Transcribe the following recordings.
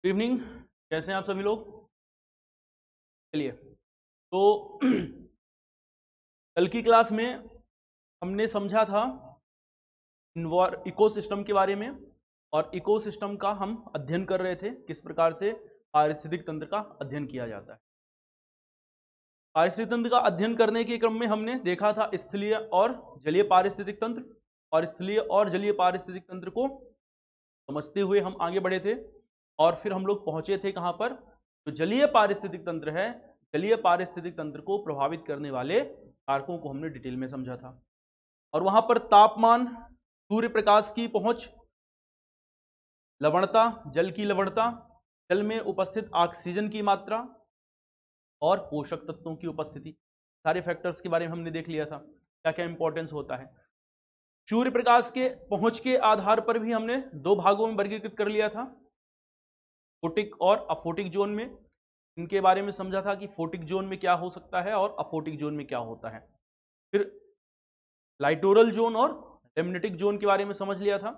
Good evening. कैसे हैं आप सभी लोग? चलिए, तो कल की क्लास में हमने समझा था इकोसिस्टम के बारे में, और इकोसिस्टम का हम अध्ययन कर रहे थे, किस प्रकार से पारिस्थितिक तंत्र का अध्ययन किया जाता है। पारिस्थितिक तंत्र का अध्ययन करने के क्रम में हमने देखा था स्थलीय और जलीय पारिस्थितिक तंत्र, और स्थलीय और जलीय पारिस्थितिक तंत्र को समझते हुए हम आगे बढ़े थे, और फिर हम लोग पहुंचे थे कहां पर? जो जलीय पारिस्थितिक तंत्र है, जलीय पारिस्थितिक तंत्र को प्रभावित करने वाले कारकों को हमने डिटेल में समझा था। और वहां पर तापमान, सूर्य प्रकाश की पहुंच, लवणता, जल की लवणता, जल में उपस्थित ऑक्सीजन की मात्रा और पोषक तत्वों की उपस्थिति, सारे फैक्टर्स के बारे में हमने देख लिया था, क्या क्या इंपॉर्टेंस होता है। सूर्य प्रकाश के पहुंच के आधार पर भी हमने दो भागों में वर्गीकृत कर लिया था, फोटिक और अफोटिक जोन में। इनके बारे में समझा था कि फोटिक जोन में क्या हो सकता है और अफोटिक जोन में क्या होता है। फिर लाइटोरल जोन और लेमनेटिक जोन के बारे में समझ लिया था,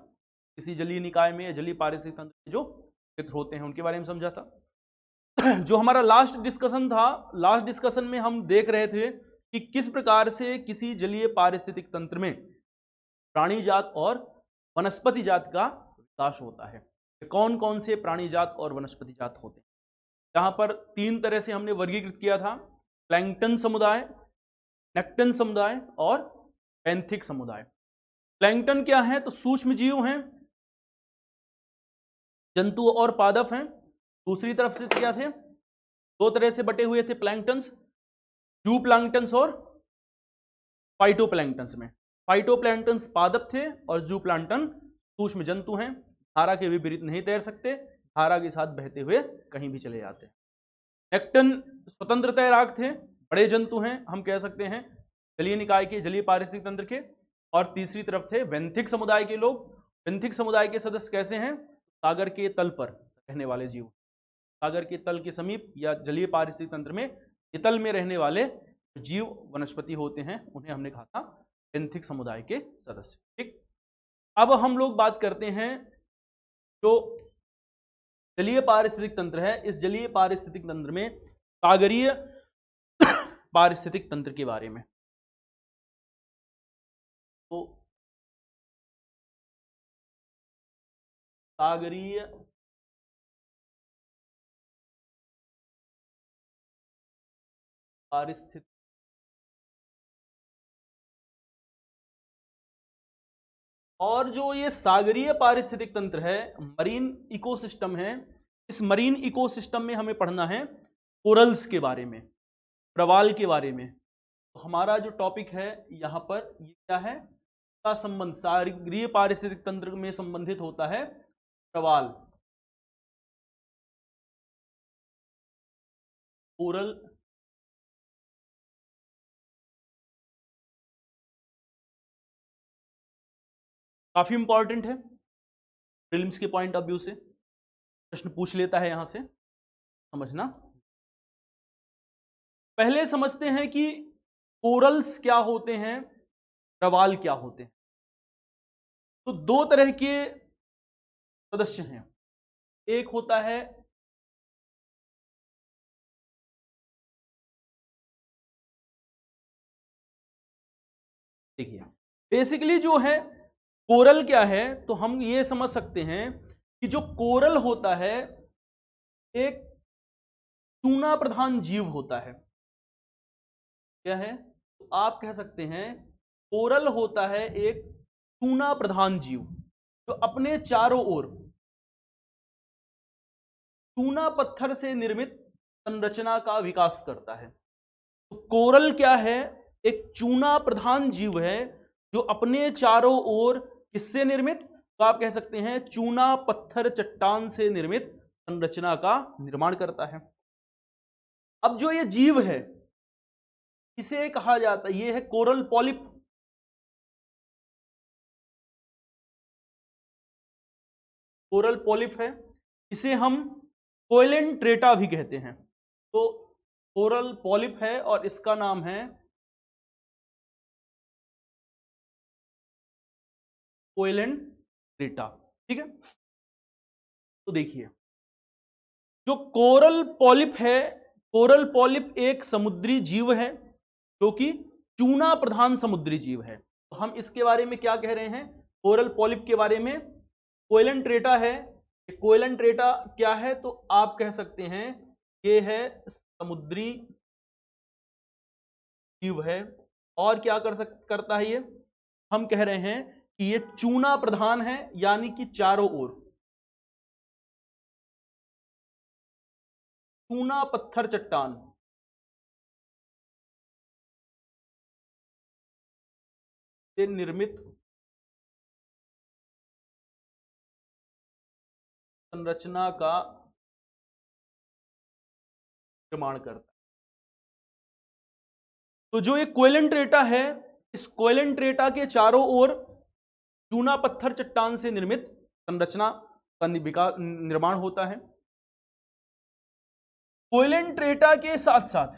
किसी जलीय निकाय में या जलीय पारिस्थितिक तंत्र के जो क्षेत्र होते हैं उनके बारे में समझा था। जो हमारा लास्ट डिस्कशन था, लास्ट डिस्कशन में हम देख रहे थे कि किस प्रकार से किसी जलीय पारिस्थितिक तंत्र में प्राणी जात और वनस्पति जात का विकास होता है। कौन कौन से प्राणी जात और वनस्पति जात होते हैं? जहां पर तीन तरह से हमने वर्गीकृत किया था, प्लैंकटन समुदाय, नेक्टन समुदाय और पैंथिक समुदाय। प्लैंकटन क्या है? तो सूक्ष्म जीव हैं, जंतु और पादप हैं। दूसरी तरफ से क्या थे? दो तरह से बटे हुए थे प्लैंकटन्स, जू प्लैंकटन्स और फाइटोप्लैंक्टन्स में। फाइटोप्लैंक्टन्स पादप थे और जू प्लांटन सूक्ष्म जंतु हैं, धारा के विपरीत नहीं तैर सकते, धारा के साथ बहते हुए कहीं भी चले जाते हैं। नेक्टन स्वतंत्र तैराक थे, बड़े जंतु हैं, हम कह सकते हैं जलीय निकाय के, जलीय पारिस्थितिक तंत्र के। और तीसरी तरफ थे बेंथिक समुदाय के लोग। बेंथिक समुदाय के सदस्य कैसे हैं? सागर के तल पर रहने वाले जीव, सागर के तल के समीप या जलीय पारिस्थितिक तंत्र में तल में रहने वाले जीव वनस्पति होते हैं, उन्हें हमने कहा था बेंथिक समुदाय के सदस्य। ठीक, अब हम लोग बात करते हैं जो जलीय पारिस्थितिक तंत्र है, इस जलीय पारिस्थितिक तंत्र में सागरीय पारिस्थितिक तंत्र के बारे में। तो सागरीय पारिस्थितिक, और जो ये सागरीय पारिस्थितिक तंत्र है, मरीन इकोसिस्टम है, इस मरीन इकोसिस्टम में हमें पढ़ना है कोरल्स के बारे में, प्रवाल के बारे में। तो हमारा जो टॉपिक है यहाँ पर ये क्या है? का संबंध सागरीय पारिस्थितिक तंत्र में संबंधित होता है प्रवाल, कोरल काफी इंपॉर्टेंट है, प्रीलिम्स के पॉइंट ऑफ व्यू से प्रश्न पूछ लेता है, यहां से समझना। पहले समझते हैं कि कोरल्स क्या होते हैं, प्रवाल क्या होते हैं। तो दो तरह के सदस्य हैं, एक होता है देखिए, बेसिकली जो है कोरल क्या है, तो हम ये समझ सकते हैं कि जो कोरल होता है एक चूना प्रधान जीव होता है। क्या है? तो आप कह सकते हैं कोरल होता है एक चूना प्रधान जीव, जो अपने चारों ओर चूना पत्थर से निर्मित संरचना का विकास करता है। तो कोरल क्या है? एक चूना प्रधान जीव है, जो अपने चारों ओर किससे निर्मित? तो आप कह सकते हैं चूना पत्थर चट्टान से निर्मित संरचना का निर्माण करता है। अब जो ये जीव है इसे कहा जाता है, ये है कोरल पॉलिप। कोरल पॉलिप है, इसे हम कोइलेंट्रेटा भी कहते हैं। तो कोरल पॉलिप है और इसका नाम है कोइलेंट्रेटा। ठीक है, तो देखिए जो कोरल पॉलिप है, कोरल पॉलिप एक समुद्री जीव है जो कि चूना प्रधान समुद्री जीव है। तो हम इसके बारे में क्या कह रहे हैं, कोरल पॉलिप के बारे में, कोइलेंट्रेटा है। कोइलेंट्रेटा क्या है, तो आप कह सकते हैं ये है समुद्री जीव है। और क्या करता है ये, हम कह रहे हैं कि ये चूना प्रधान है, यानी कि चारों ओर चूना पत्थर चट्टान से निर्मित संरचना का निर्माण करता है। तो जो ये कोइलेंट्रेटा है, इस कोइलेंट्रेटा के चारों ओर चूना पत्थर चट्टान से निर्मित संरचना का निर्माण होता है। कोइलेंट्रेटा के साथ साथ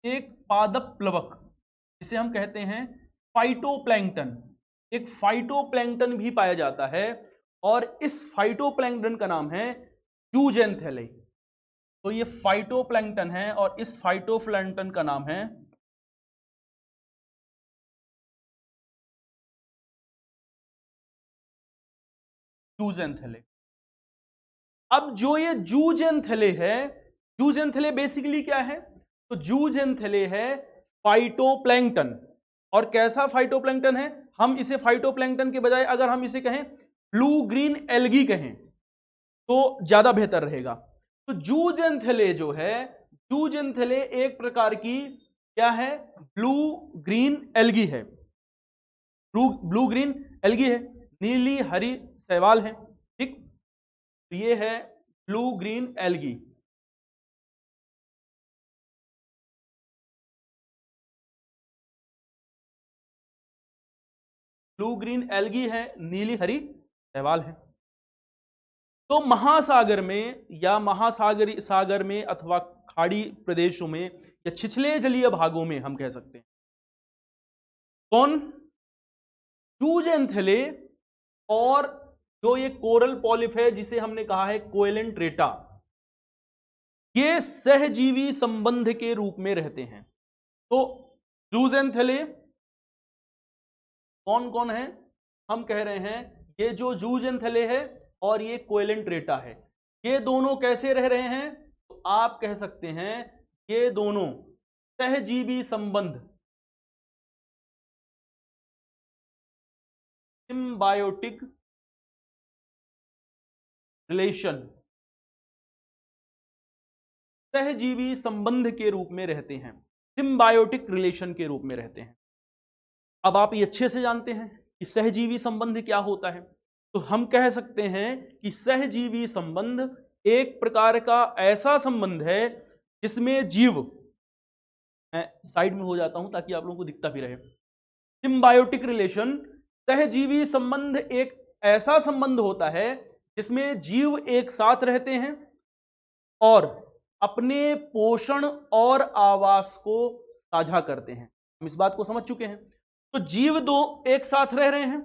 एक पादप प्लवक, जिसे हम कहते हैं फाइटोप्लैंक्टन, एक फाइटोप्लैंक्टन भी पाया जाता है, और इस फाइटोप्लैंक्टन का नाम है जूजेंथेले। तो ये फाइटोप्लैंक्टन है और इस फाइटोप्लैंक्टन का नाम है जूजेंथेले। अब जो ये जूजेंथेले है, जूजेंथेले बेसिकली क्या है, तो जूजेंथेले है फाइटोप्लैंक्टन। और कैसा फाइटोप्लैंक्टन है, हम इसे फाइटोप्लैंक्टन के बजाय अगर हम इसे कहें ब्लू ग्रीन एल्गी कहें तो ज्यादा बेहतर रहेगा। तो जूजेंथेले जो है, जूजेंथेले एक प्रकार की क्या है, ब्लू ग्रीन एल्गी है, ब्लू ग्रीन एल्गी है, नीली हरी शैवाल है, ठीक। तो ये है blue green algae. Blue green algae है, नीली हरी शैवाल है। तो महासागर में या सागर में अथवा खाड़ी प्रदेशों में या छिछले जलीय भागों में हम कह सकते हैं कौन, जूजेंथेले, और जो ये कोरल पॉलिप है जिसे हमने कहा है कोइलेंट्रेटा, ये सहजीवी संबंध के रूप में रहते हैं। तो जूजेंथेले कौन कौन है, हम कह रहे हैं ये जो जूजेंथेले है और ये कोइलेंट्रेटा है, ये दोनों कैसे रह रहे हैं, तो आप कह सकते हैं ये दोनों सहजीवी संबंध, सिम्बायोटिक रिलेशन, सहजीवी संबंध के रूप में रहते हैं, सिम्बायोटिक रिलेशन के रूप में रहते हैं। अब आप ये अच्छे से जानते हैं कि सहजीवी संबंध क्या होता है। तो हम कह सकते हैं कि सहजीवी संबंध एक प्रकार का ऐसा संबंध है जिसमें जीव, मैं साइड में हो जाता हूं ताकि आप लोगों को दिखता भी रहे, सिम्बायोटिक रिलेशन, सहजीवी संबंध एक ऐसा संबंध होता है जिसमें जीव एक साथ रहते हैं और अपने पोषण और आवास को साझा करते हैं। हम इस बात को समझ चुके हैं। तो जीव दो एक साथ रह रहे हैं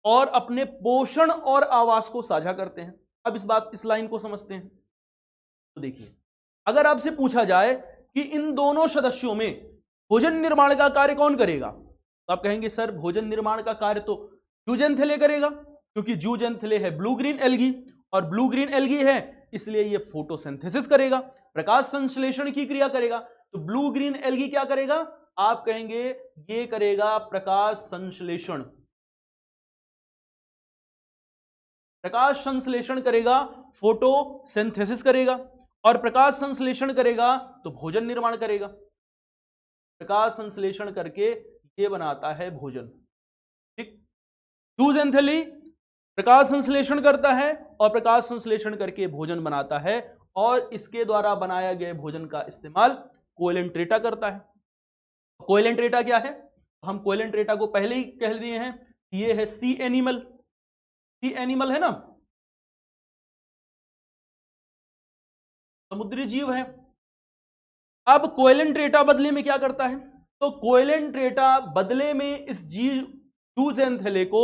और अपने पोषण और आवास को साझा करते हैं। अब इस लाइन को समझते हैं। तो देखिए, अगर आपसे पूछा जाए कि इन दोनों सदस्यों में भोजन निर्माण का कार्य कौन करेगा, तो आप कहेंगे सर भोजन निर्माण का कार्य तो जूजेंथेले करेगा, क्योंकि जूजेंथेले है ब्लू ग्रीन एल्गी, और ब्लू ग्रीन एल्गी है इसलिए ये फोटोसिंथेसिस करेगा, प्रकाश संश्लेषण की क्रिया करेगा। तो ब्लू ग्रीन एल्गी क्या करेगा, आप कहेंगे ये करेगा प्रकाश संश्लेषण, प्रकाश संश्लेषण करेगा, फोटोसिंथेसिस करेगा, और प्रकाश संश्लेषण करेगा तो भोजन निर्माण करेगा। प्रकाश संश्लेषण करके ये बनाता है भोजन, ठीक। जूजेंथेली प्रकाश संश्लेषण करता है और प्रकाश संश्लेषण करके भोजन बनाता है, और इसके द्वारा बनाया गए भोजन का इस्तेमाल कोइलेंट्रेटा करता है। कोइलेंट्रेटा क्या है, हम कोइलेंट्रेटा को पहले ही कह दिए हैं, ये है सी एनिमल, सी एनिमल है ना, समुद्री जीव है। अब कोइलेंट्रेटा बदले में क्या करता है, तो कोइलेंट्रेटा बदले में इस जूजेंथेले को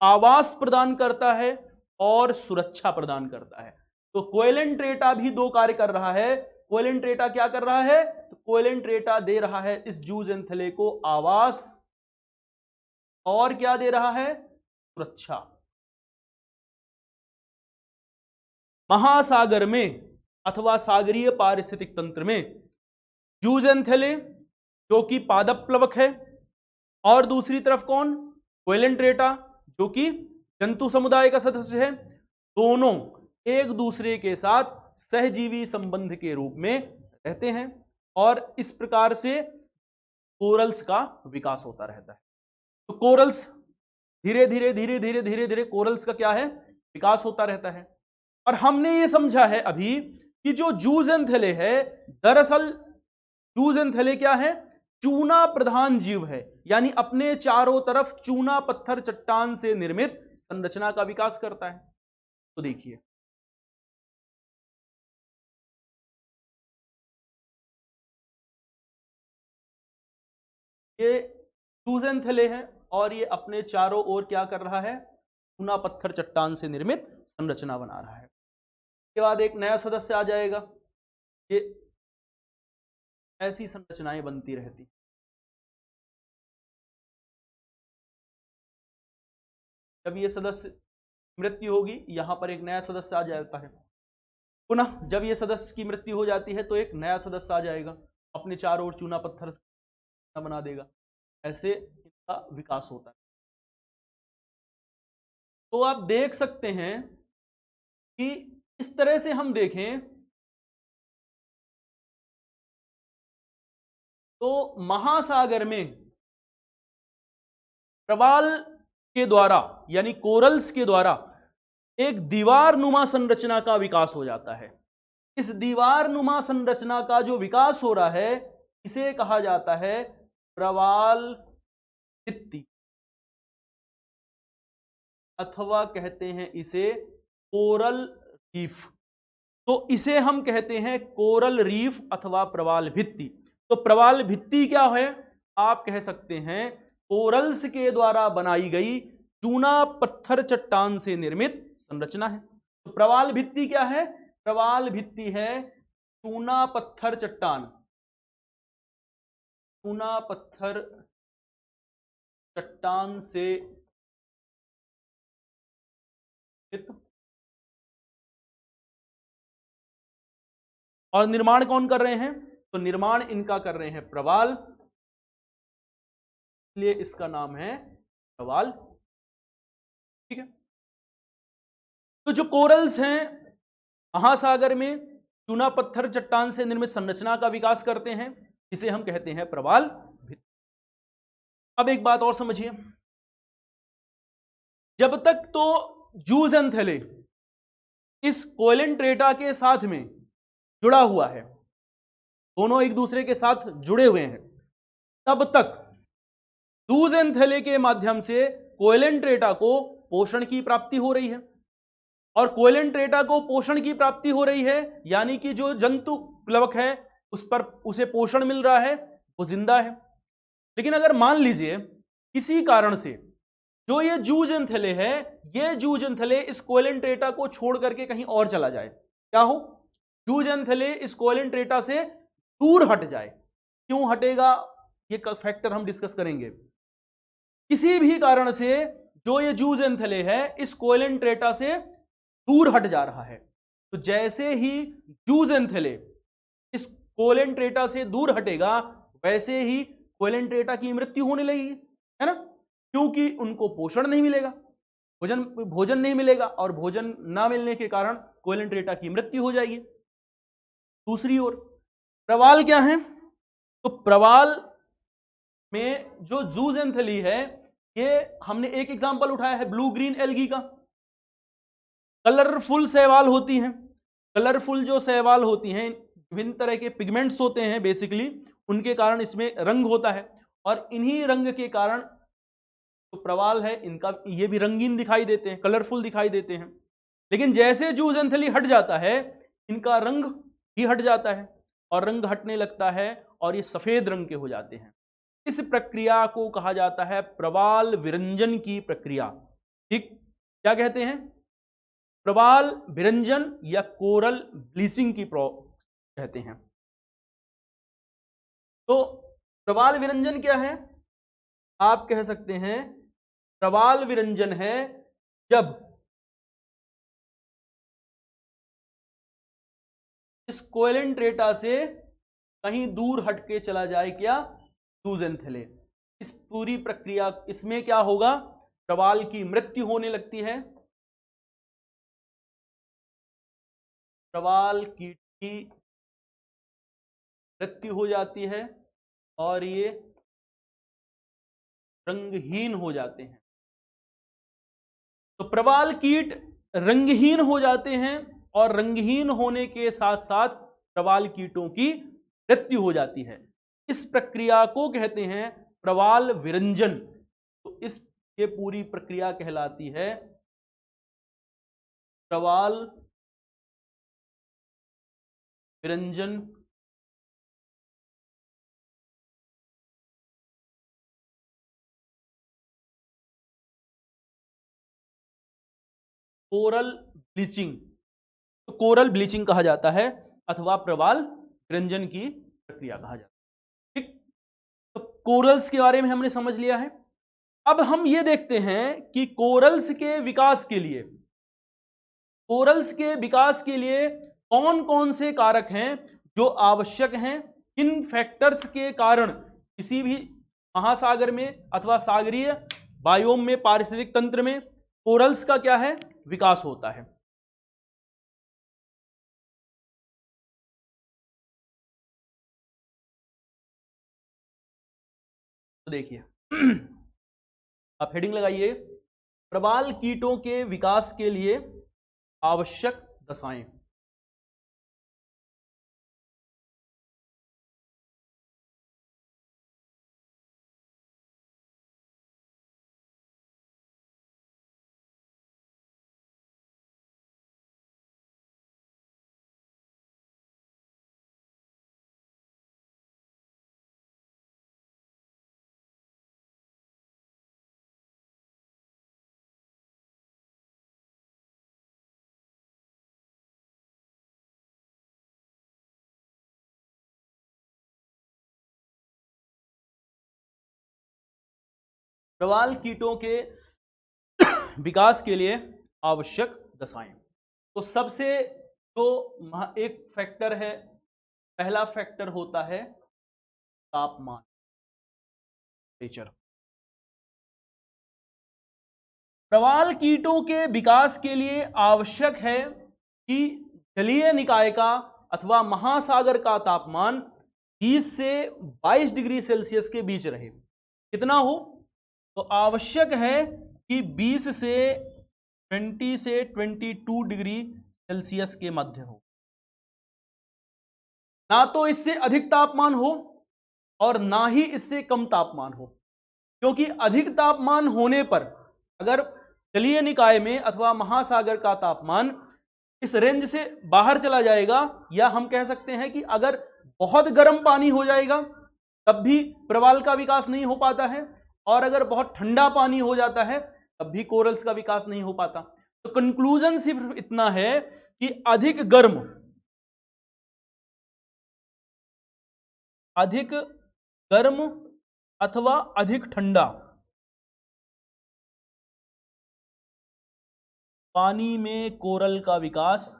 आवास प्रदान करता है और सुरक्षा प्रदान करता है। तो कोइलेंट्रेटा भी दो कार्य कर रहा है। कोइलेंट्रेटा क्या कर रहा है? तो कोइलेंट्रेटा दे रहा है इस जूजेंथेले को आवास, और क्या दे रहा है? सुरक्षा। महासागर में अथवा सागरीय पारिस्थितिक तंत्र में जूजेंथेले जो कि पादप प्लवक है, और दूसरी तरफ कौन? कोइलेंट्रेटा जो कि जंतु समुदाय का सदस्य है। दोनों एक दूसरे के साथ सहजीवी संबंध के रूप में रहते हैं, और इस प्रकार से कोरल्स का विकास होता रहता है। तो कोरल्स धीरे धीरे धीरे धीरे धीरे धीरे कोरल्स का क्या है? विकास होता रहता है। और हमने ये समझा है अभी कि जो जूजेंथेले है, दरअसल जूजेंथेले क्या है? चूना प्रधान जीव है, यानी अपने चारों तरफ चूना पत्थर चट्टान से निर्मित संरचना का विकास करता है। तो देखिए, ये जूजेंथेले है और ये अपने चारों ओर क्या कर रहा है? चूना पत्थर चट्टान से निर्मित संरचना बना रहा है। उसके बाद एक नया सदस्य आ जाएगा। ये ऐसी संरचनाएं बनती रहती। जब ये सदस्य मृत्यु होगी, यहां पर एक नया सदस्य आ जाता है। पुनः जब ये सदस्य की मृत्यु हो जाती है तो एक नया सदस्य आ जाएगा, अपने चारों ओर चूना पत्थर बना देगा। ऐसे इनका विकास होता है। तो आप देख सकते हैं कि इस तरह से हम देखें तो महासागर में प्रवाल के द्वारा यानी कोरल्स के द्वारा एक दीवार नुमा संरचना का विकास हो जाता है। इस दीवार नुमा संरचना का जो विकास हो रहा है, इसे कहा जाता है प्रवाल भित्ति, अथवा कहते हैं इसे कोरल रीफ। तो इसे हम कहते हैं कोरल रीफ अथवा प्रवाल भित्ति। तो प्रवाल भित्ति क्या है? आप कह सकते हैं कोरल्स के द्वारा बनाई गई चूना पत्थर चट्टान से निर्मित संरचना है। तो प्रवाल भित्ति क्या है? प्रवाल भित्ति है चूना पत्थर चट्टान, चूना पत्थर चट्टान से और निर्माण कौन कर रहे हैं? तो निर्माण इनका कर रहे हैं प्रवाल, इसलिए इसका नाम है प्रवाल। ठीक है। तो जो कोरल्स हैं महासागर में चूना पत्थर चट्टान से निर्मित संरचना का विकास करते हैं, इसे हम कहते हैं प्रवाल भित्ति। अब एक बात और समझिए, जब तक तो जूजेंथेले इस कोइलेंट्रेटा के साथ में जुड़ा हुआ है, दोनों एक दूसरे के साथ जुड़े हुए हैं, तब तक जूजेंथेले के माध्यम से कोइलेंट्रेटा को पोषण की प्राप्ति हो रही है। और कोइलेंट्रेटा को पोषण की प्राप्ति हो रही है, यानी कि जो जंतु प्लवक है उस पर उसे पोषण मिल रहा है, वो जिंदा है। लेकिन अगर मान लीजिए किसी कारण से जो ये जूजेंथेले है, ये जूजेंथेले इस कोइलेंट्रेटा को छोड़ करके कहीं और चला जाए, क्या हो? जूजेंथेले इस कोइलेंट्रेटा से दूर हट जाए। क्यों हटेगा? ये फैक्टर हम डिस्कस करेंगे। किसी भी कारण से जो ये जूजेंथेले है इस कोइलेंट्रेटा से दूर हट जा रहा है, तो जैसे ही जूजेंथेले इस कोइलेंट्रेटा से दूर हटेगा, वैसे ही कोइलेंट्रेटा की मृत्यु होने लगेगी, है ना? क्योंकि उनको पोषण नहीं मिलेगा, भोजन नहीं मिलेगा, और भोजन ना मिलने के कारण कोइलेंट्रेटा की मृत्यु हो जाएगी। दूसरी ओर प्रवाल क्या है? तो प्रवाल में जो जूजेंथेली है, ये हमने एक एग्जांपल उठाया है ब्लू ग्रीन एल्गी का। कलरफुल शैवाल होती हैं। कलरफुल जो शैवाल होती हैं, विभिन्न तरह के पिगमेंट्स होते हैं बेसिकली, उनके कारण इसमें रंग होता है, और इन्हीं रंग के कारण जो प्रवाल है इनका ये भी रंगीन दिखाई देते हैं, कलरफुल दिखाई देते हैं। लेकिन जैसे जूजेंथेली हट जाता है, इनका रंग भी हट जाता है, और रंग हटने लगता है और ये सफेद रंग के हो जाते हैं। इस प्रक्रिया को कहा जाता है प्रवाल विरंजन की प्रक्रिया। ठीक, क्या कहते हैं? प्रवाल विरंजन या कोरल ब्लीचिंग की कहते हैं। तो प्रवाल विरंजन क्या है? आप कह सकते हैं प्रवाल विरंजन है जब इस कोएलेंट्रेटा से कहीं दूर हटके चला जाए क्या? ज़ूज़ेंथेले। इस पूरी प्रक्रिया, इसमें क्या होगा? प्रवाल की मृत्यु होने लगती है, प्रवाल कीट की मृत्यु हो जाती है और ये रंगहीन हो जाते हैं। तो प्रवाल कीट रंगहीन हो जाते हैं और रंगहीन होने के साथ साथ प्रवाल कीटों की मृत्यु हो जाती है। इस प्रक्रिया को कहते हैं प्रवाल विरंजन। तो इस ये पूरी प्रक्रिया कहलाती है प्रवाल विरंजन कोरल ब्लीचिंग। तो कोरल ब्लीचिंग कहा जाता है अथवा प्रवाल विरंजन की प्रक्रिया कहा जाता है। ठीक, तो कोरल्स के बारे में हमने समझ लिया है। अब हम ये देखते हैं कि कोरल्स के विकास के लिए, कोरल्स के विकास के लिए कौन कौन से कारक हैं जो आवश्यक हैं। किन फैक्टर्स के कारण किसी भी महासागर में अथवा सागरीय बायोम में, पारिस्थितिक तंत्र में कोरल्स का क्या है? विकास होता है। तो देखिए आप हेडिंग लगाइए, प्रवाल कीटों के विकास के लिए आवश्यक दशाएं। प्रवाल कीटों के विकास के लिए आवश्यक दशाएं। तो सबसे जो एक फैक्टर है, पहला फैक्टर होता है तापमान, टेम्परेचर। प्रवाल कीटों के विकास के लिए आवश्यक है कि जलीय निकाय का अथवा महासागर का तापमान 20 से 22 डिग्री सेल्सियस के बीच रहे। कितना हो? तो आवश्यक है कि 20 से 22 डिग्री सेल्सियस के मध्य हो। ना तो इससे अधिक तापमान हो और ना ही इससे कम तापमान हो, क्योंकि अधिक तापमान होने पर अगर जलीय निकाय में अथवा महासागर का तापमान इस रेंज से बाहर चला जाएगा, या हम कह सकते हैं कि अगर बहुत गर्म पानी हो जाएगा तब भी प्रवाल का विकास नहीं हो पाता है, और अगर बहुत ठंडा पानी हो जाता है तब भी कोरल्स का विकास नहीं हो पाता। तो कंक्लूजन सिर्फ इतना है कि अधिक गर्म अथवा अधिक ठंडा पानी में कोरल का विकास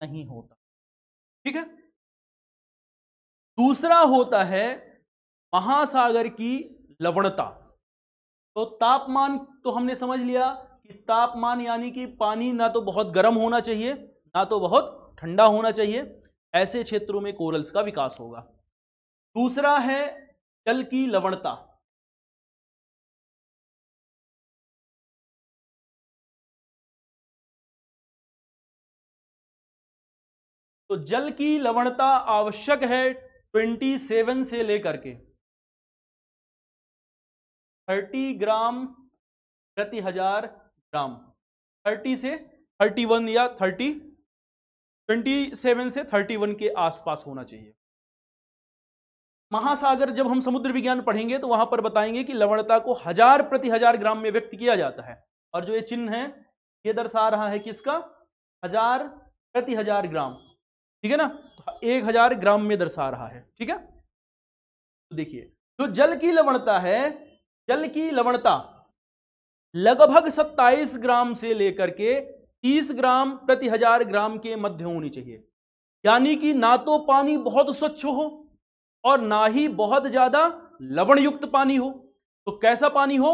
नहीं होता। ठीक है। दूसरा होता है महासागर की लवणता। तो तापमान तो हमने समझ लिया कि तापमान यानी कि पानी ना तो बहुत गर्म होना चाहिए ना तो बहुत ठंडा होना चाहिए, ऐसे क्षेत्रों में कोरल्स का विकास होगा। दूसरा है जल की लवणता। तो जल की लवणता आवश्यक है 27 से लेकर के 30 ग्राम प्रति 1000 ग्राम। 30 से 31 या 27 से 31 के आसपास होना चाहिए। महासागर जब हम समुद्र विज्ञान पढ़ेंगे तो वहां पर बताएंगे कि लवणता को 1000 प्रति 1000 ग्राम में व्यक्त किया जाता है। और जो ये चिन्ह है ये दर्शा रहा है किसका, 1000 प्रति 1000 ग्राम, ठीक है ना, तो 1000 ग्राम में दर्शा रहा है, ठीक है। तो देखिए जो जल की लवणता है, जल की लवणता लगभग 27 ग्राम से लेकर के 30 ग्राम प्रति 1000 ग्राम के मध्य होनी चाहिए। यानी कि ना तो पानी बहुत स्वच्छ हो और ना ही बहुत ज्यादा लवण युक्त पानी हो। तो कैसा पानी हो,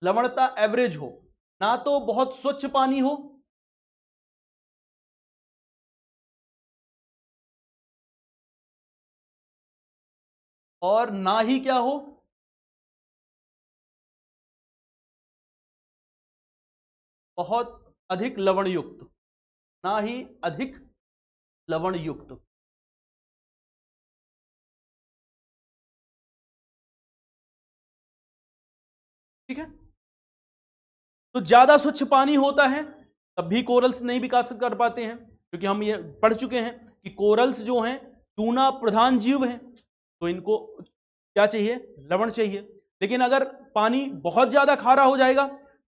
लवणता एवरेज हो, ना तो बहुत स्वच्छ पानी हो और ना ही क्या हो, बहुत अधिक लवण युक्त, ना ही अधिक लवण युक्त। ठीक है, तो ज्यादा स्वच्छ पानी होता है तब भी कोरल्स नहीं विकास कर पाते हैं, क्योंकि हम ये पढ़ चुके हैं कि कोरल्स जो हैं टूना प्रधान जीव हैं, तो इनको क्या चाहिए, लवण चाहिए। लेकिन अगर पानी बहुत ज्यादा खारा हो जाएगा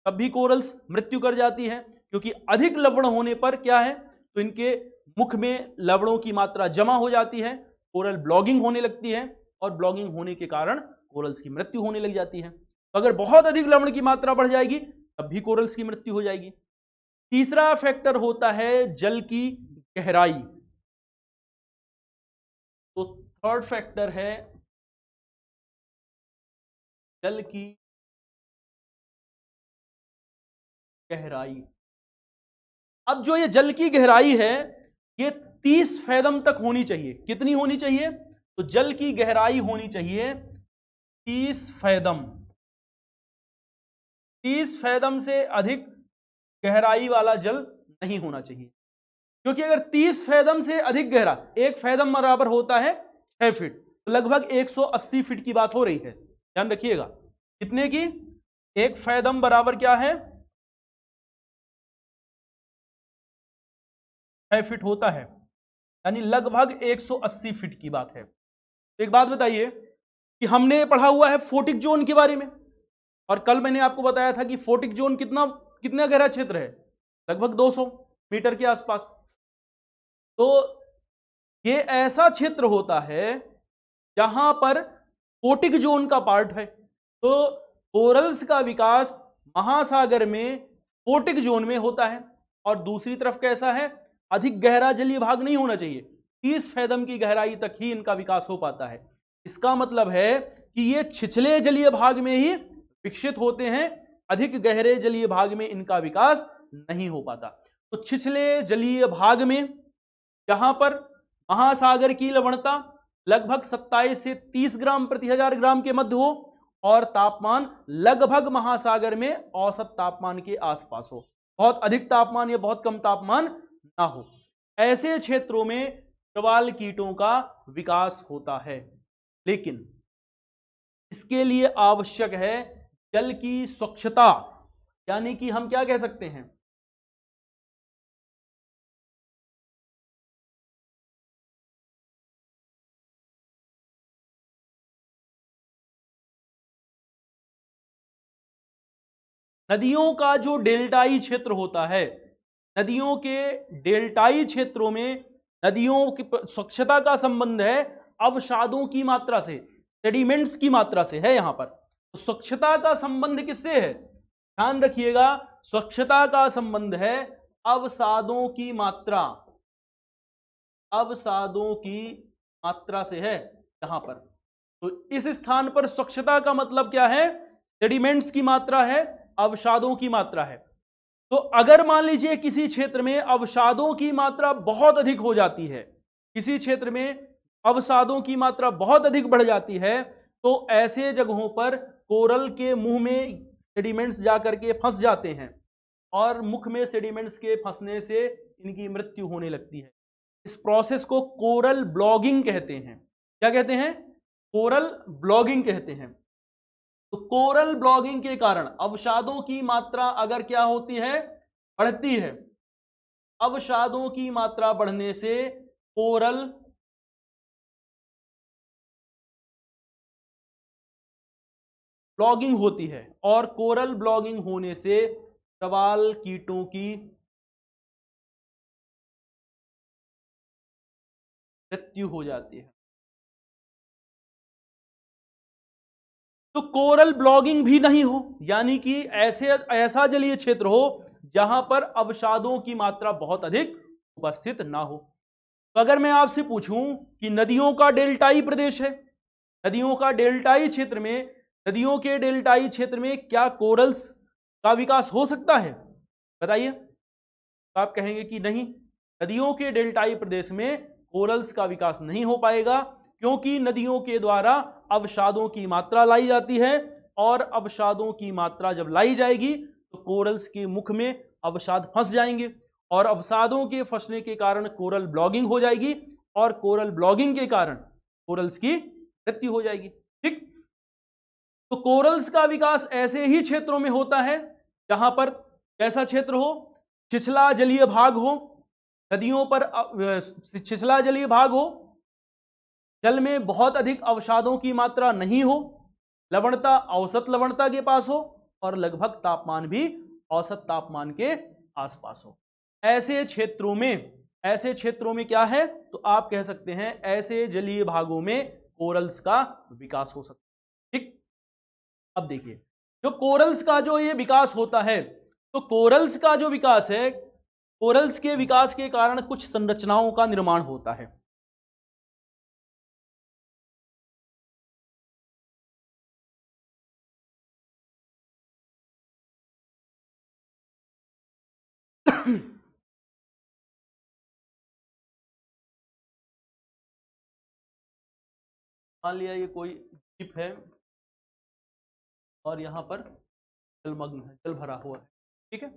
तब भी कोरल्स मृत्यु कर जाती है, क्योंकि अधिक लवण होने पर क्या है, तो इनके मुख में लवणों की मात्रा जमा हो जाती है, कोरल ब्लॉगिंग होने लगती है और ब्लॉगिंग होने के कारण कोरल्स की मृत्यु होने लग जाती है। तो अगर बहुत अधिक लवण की मात्रा बढ़ जाएगी तब भी कोरल्स की मृत्यु हो जाएगी। तीसरा फैक्टर होता है जल की गहराई। तो थर्ड फैक्टर है जल की गहराई। अब जो ये जल की गहराई है ये 30 फैदम तक होनी चाहिए। कितनी होनी चाहिए, तो जल की गहराई होनी चाहिए 30 फैदम। 30 फैदम से अधिक गहराई वाला जल नहीं होना चाहिए, क्योंकि अगर 30 फैदम से अधिक गहरा, एक फैदम बराबर होता है 6 फीट, तो लगभग 180 फीट की बात हो रही है, ध्यान रखिएगा। कितने की, एक फैदम बराबर क्या है, 6 फीट होता है, यानी लगभग 180 फीट की बात है। एक बात बताइए कि हमने पढ़ा हुआ है फोटिक जोन के बारे में, और कल मैंने आपको बताया था कि फोटिक जोन कितना कितना गहरा क्षेत्र है, लगभग 200 मीटर के आसपास। तो ये ऐसा क्षेत्र होता है जहां पर फोटिक जोन का पार्ट है। तो कोरल्स का विकास महासागर में फोटिक जोन में होता है, और दूसरी तरफ कैसा है, अधिक गहरा जलीय भाग नहीं होना चाहिए, 30 फैदम की गहराई तक ही इनका विकास हो पाता है। इसका मतलब है कि ये छिछले जलीय भाग में ही विकसित होते हैं, अधिक गहरे जलीय भाग में इनका विकास नहीं हो पाता। तो छिछले जलीय भाग में जहां पर महासागर की लवणता लगभग 27 से 30 ग्राम प्रति 1000 ग्राम के मध्य हो और तापमान लगभग महासागर में औसत तापमान के आसपास हो, बहुत अधिक तापमान या बहुत कम तापमान ना हो, ऐसे क्षेत्रों में प्रवाल कीटों का विकास होता है। लेकिन इसके लिए आवश्यक है जल की स्वच्छता, यानी कि हम क्या कह सकते हैं, नदियों का जो डेल्टाई क्षेत्र होता है, नदियों के डेल्टाई क्षेत्रों में नदियों की स्वच्छता का संबंध है अवसादों की मात्रा से, सेडिमेंट्स की मात्रा से है। यहां पर तो स्वच्छता का संबंध किससे है, ध्यान रखिएगा, स्वच्छता का संबंध है अवसादों की मात्रा, अवसादों की मात्रा से है यहां पर। तो इस स्थान पर स्वच्छता का मतलब क्या है, सेडिमेंट्स की मात्रा है, अवसादों की मात्रा है। तो अगर मान लीजिए किसी क्षेत्र में अवसादों की मात्रा बहुत अधिक हो जाती है, किसी क्षेत्र में अवसादों की मात्रा बहुत अधिक बढ़ जाती है, तो ऐसे जगहों पर कोरल के मुंह में सेडिमेंट्स जाकर के फंस जाते हैं और मुख में सेडिमेंट्स के फंसने से इनकी मृत्यु होने लगती है। इस प्रोसेस को कोरल ब्लॉगिंग कहते हैं। क्या कहते हैं, कोरल ब्लॉगिंग कहते हैं। तो कोरल ब्लॉगिंग के कारण अवसादों की मात्रा अगर क्या होती है, बढ़ती है, अवसादों की मात्रा बढ़ने से कोरल ब्लॉगिंग होती है और कोरल ब्लॉगिंग होने से प्रवाल कीटों की मृत्यु हो जाती है। तो कोरल ब्लॉगिंग भी नहीं हो, यानी कि ऐसा जलीय क्षेत्र हो जहां पर अवसादों की मात्रा बहुत अधिक उपस्थित ना हो। तो अगर मैं आपसे पूछूं कि नदियों का डेल्टाई प्रदेश है, नदियों का डेल्टाई क्षेत्र में, नदियों के डेल्टाई क्षेत्र में क्या कोरल्स का विकास हो सकता है? बताइए। तो आप कहेंगे कि नहीं, नदियों के डेल्टाई प्रदेश में कोरल्स का विकास नहीं हो पाएगा, क्योंकि नदियों के द्वारा अवसादों की मात्रा लाई जाती है, और अवसादों की मात्रा जब लाई जाएगी तो कोरल्स के मुख में अवसाद फंस जाएंगे, और अवसादों के फंसने के कारण कोरल ब्लॉगिंग हो जाएगी, और कोरल ब्लॉगिंग के कारण कोरल्स की मृत्यु हो जाएगी। ठीक। तो कोरल्स का विकास ऐसे ही क्षेत्रों में होता है जहां पर कैसा क्षेत्र हो, छिछला जलीय भाग हो, नदियों पर छिछला जलीय भाग हो, जल में बहुत अधिक अवसादों की मात्रा नहीं हो, लवणता औसत लवणता के पास हो, और लगभग तापमान भी औसत तापमान के आसपास हो। ऐसे क्षेत्रों में क्या है, तो आप कह सकते हैं ऐसे जलीय भागों में कोरल्स का विकास हो सकता है। ठीक। अब देखिए, जो कोरल्स का जो ये विकास होता है, तो कोरल्स का जो विकास है, कोरल्स के विकास के कारण कुछ संरचनाओं का निर्माण होता है। मान लिया ये कोई द्वीप है और यहां पर जलमग्न है, जल भरा हुआ है। ठीक है।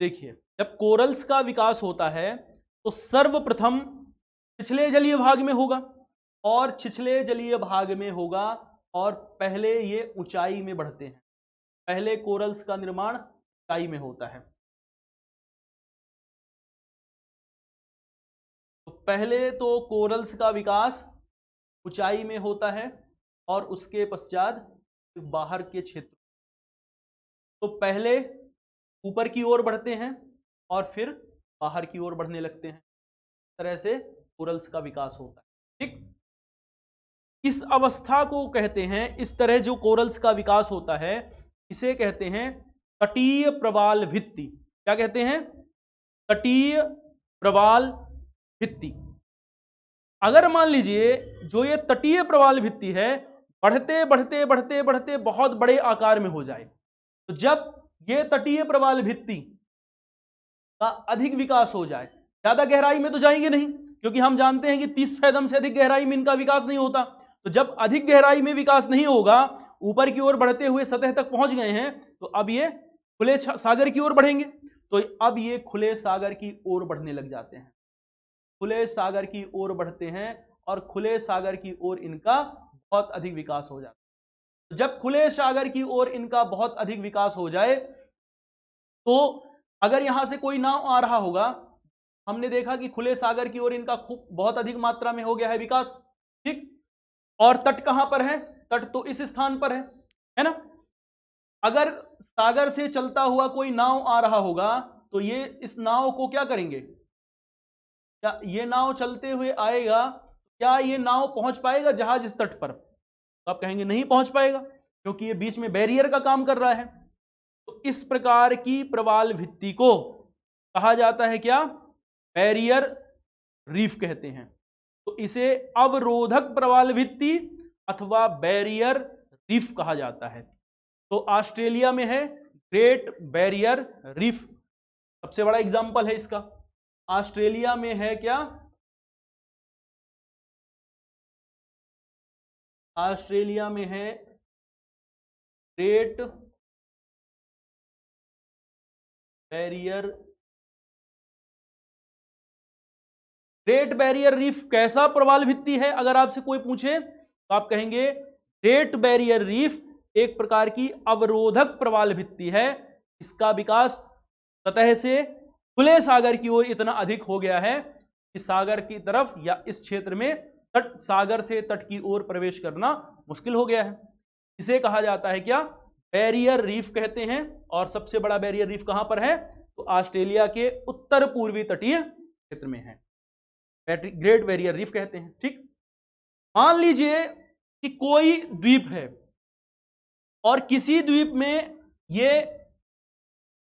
देखिए, जब कोरल्स का विकास होता है तो सर्वप्रथम छिछले जलीय भाग में होगा, और छिछले जलीय भाग में होगा, और पहले ये ऊंचाई में बढ़ते हैं। पहले कोरल्स का निर्माण ऊंचाई में होता है। तो पहले तो कोरल्स का विकास ऊंचाई में होता है, और उसके पश्चात बाहर के क्षेत्र, तो पहले ऊपर की ओर बढ़ते हैं और फिर बाहर की ओर बढ़ने लगते हैं। इस तरह से कोरल्स का विकास होता है। ठीक। इस अवस्था को कहते हैं, इस तरह जो कोरल्स का विकास होता है इसे कहते हैं तटीय प्रवाल भित्ति। क्या कहते हैं? तटीय प्रवाल भित्ति। अगर मान लीजिए जो ये तटीय प्रवाल भित्ति है बढ़ते बढ़ते बढ़ते बढ़ते बहुत बड़े आकार में हो जाए, तो जब ये तटीय प्रवाल भित्ति का अधिक विकास हो जाए, ज्यादा गहराई में तो जाएंगे नहीं, क्योंकि हम जानते हैं कि 30 फैदम से अधिक गहराई में इनका विकास नहीं होता। तो जब अधिक गहराई में विकास नहीं होगा, ऊपर की ओर बढ़ते हुए सतह तक पहुंच गए हैं, तो अब ये खुले सागर की ओर बढ़ेंगे। तो अब ये खुले सागर की ओर बढ़ने लग जाते हैं, खुले सागर की ओर बढ़ते हैं, और खुले सागर की ओर इनका बहुत अधिक विकास हो जाता है। जब खुले सागर की ओर इनका बहुत अधिक विकास हो जाए, तो अगर यहां से कोई नाव आ रहा होगा, हमने देखा कि खुले सागर की ओर इनका खूब बहुत अधिक मात्रा में हो गया है विकास। ठीक। और तट कहां पर है? तट तो इस स्थान पर है ना। अगर सागर से चलता हुआ कोई नाव आ रहा होगा, तो ये इस नाव को क्या करेंगे? क्या ये नाव चलते हुए आएगा, क्या ये नाव पहुंच पाएगा जहाज इस तट पर? तो आप कहेंगे नहीं पहुंच पाएगा, क्योंकि ये बीच में बैरियर का काम कर रहा है। तो इस प्रकार की प्रवाल भित्ति को कहा जाता है क्या? बैरियर रीफ कहते हैं। तो इसे अवरोधक प्रवाल भित्ति अथवा बैरियर रीफ कहा जाता है। तो ऑस्ट्रेलिया में है ग्रेट बैरियर रीफ, सबसे बड़ा एग्जाम्पल है इसका। ऑस्ट्रेलिया में है क्या? ऑस्ट्रेलिया में है great barrier. Great barrier reef कैसा प्रवाल भित्ति है? अगर आपसे कोई पूछे तो आप कहेंगे ग्रेट बैरियर रीफ एक प्रकार की अवरोधक प्रवाल भित्ति है। इसका विकास सतह से खुले सागर की ओर इतना अधिक हो गया है कि सागर की तरफ या इस क्षेत्र में तट, सागर से तट की ओर प्रवेश करना मुश्किल हो गया है। इसे कहा जाता है क्या, बैरियर रीफ कहते हैं। और सबसे बड़ा बैरियर रीफ कहां पर है, तो ऑस्ट्रेलिया के उत्तर पूर्वी तटीय क्षेत्र में है, ग्रेट बैरियर रीफ कहते हैं। ठीक, मान लीजिए कि कोई द्वीप है और किसी द्वीप में ये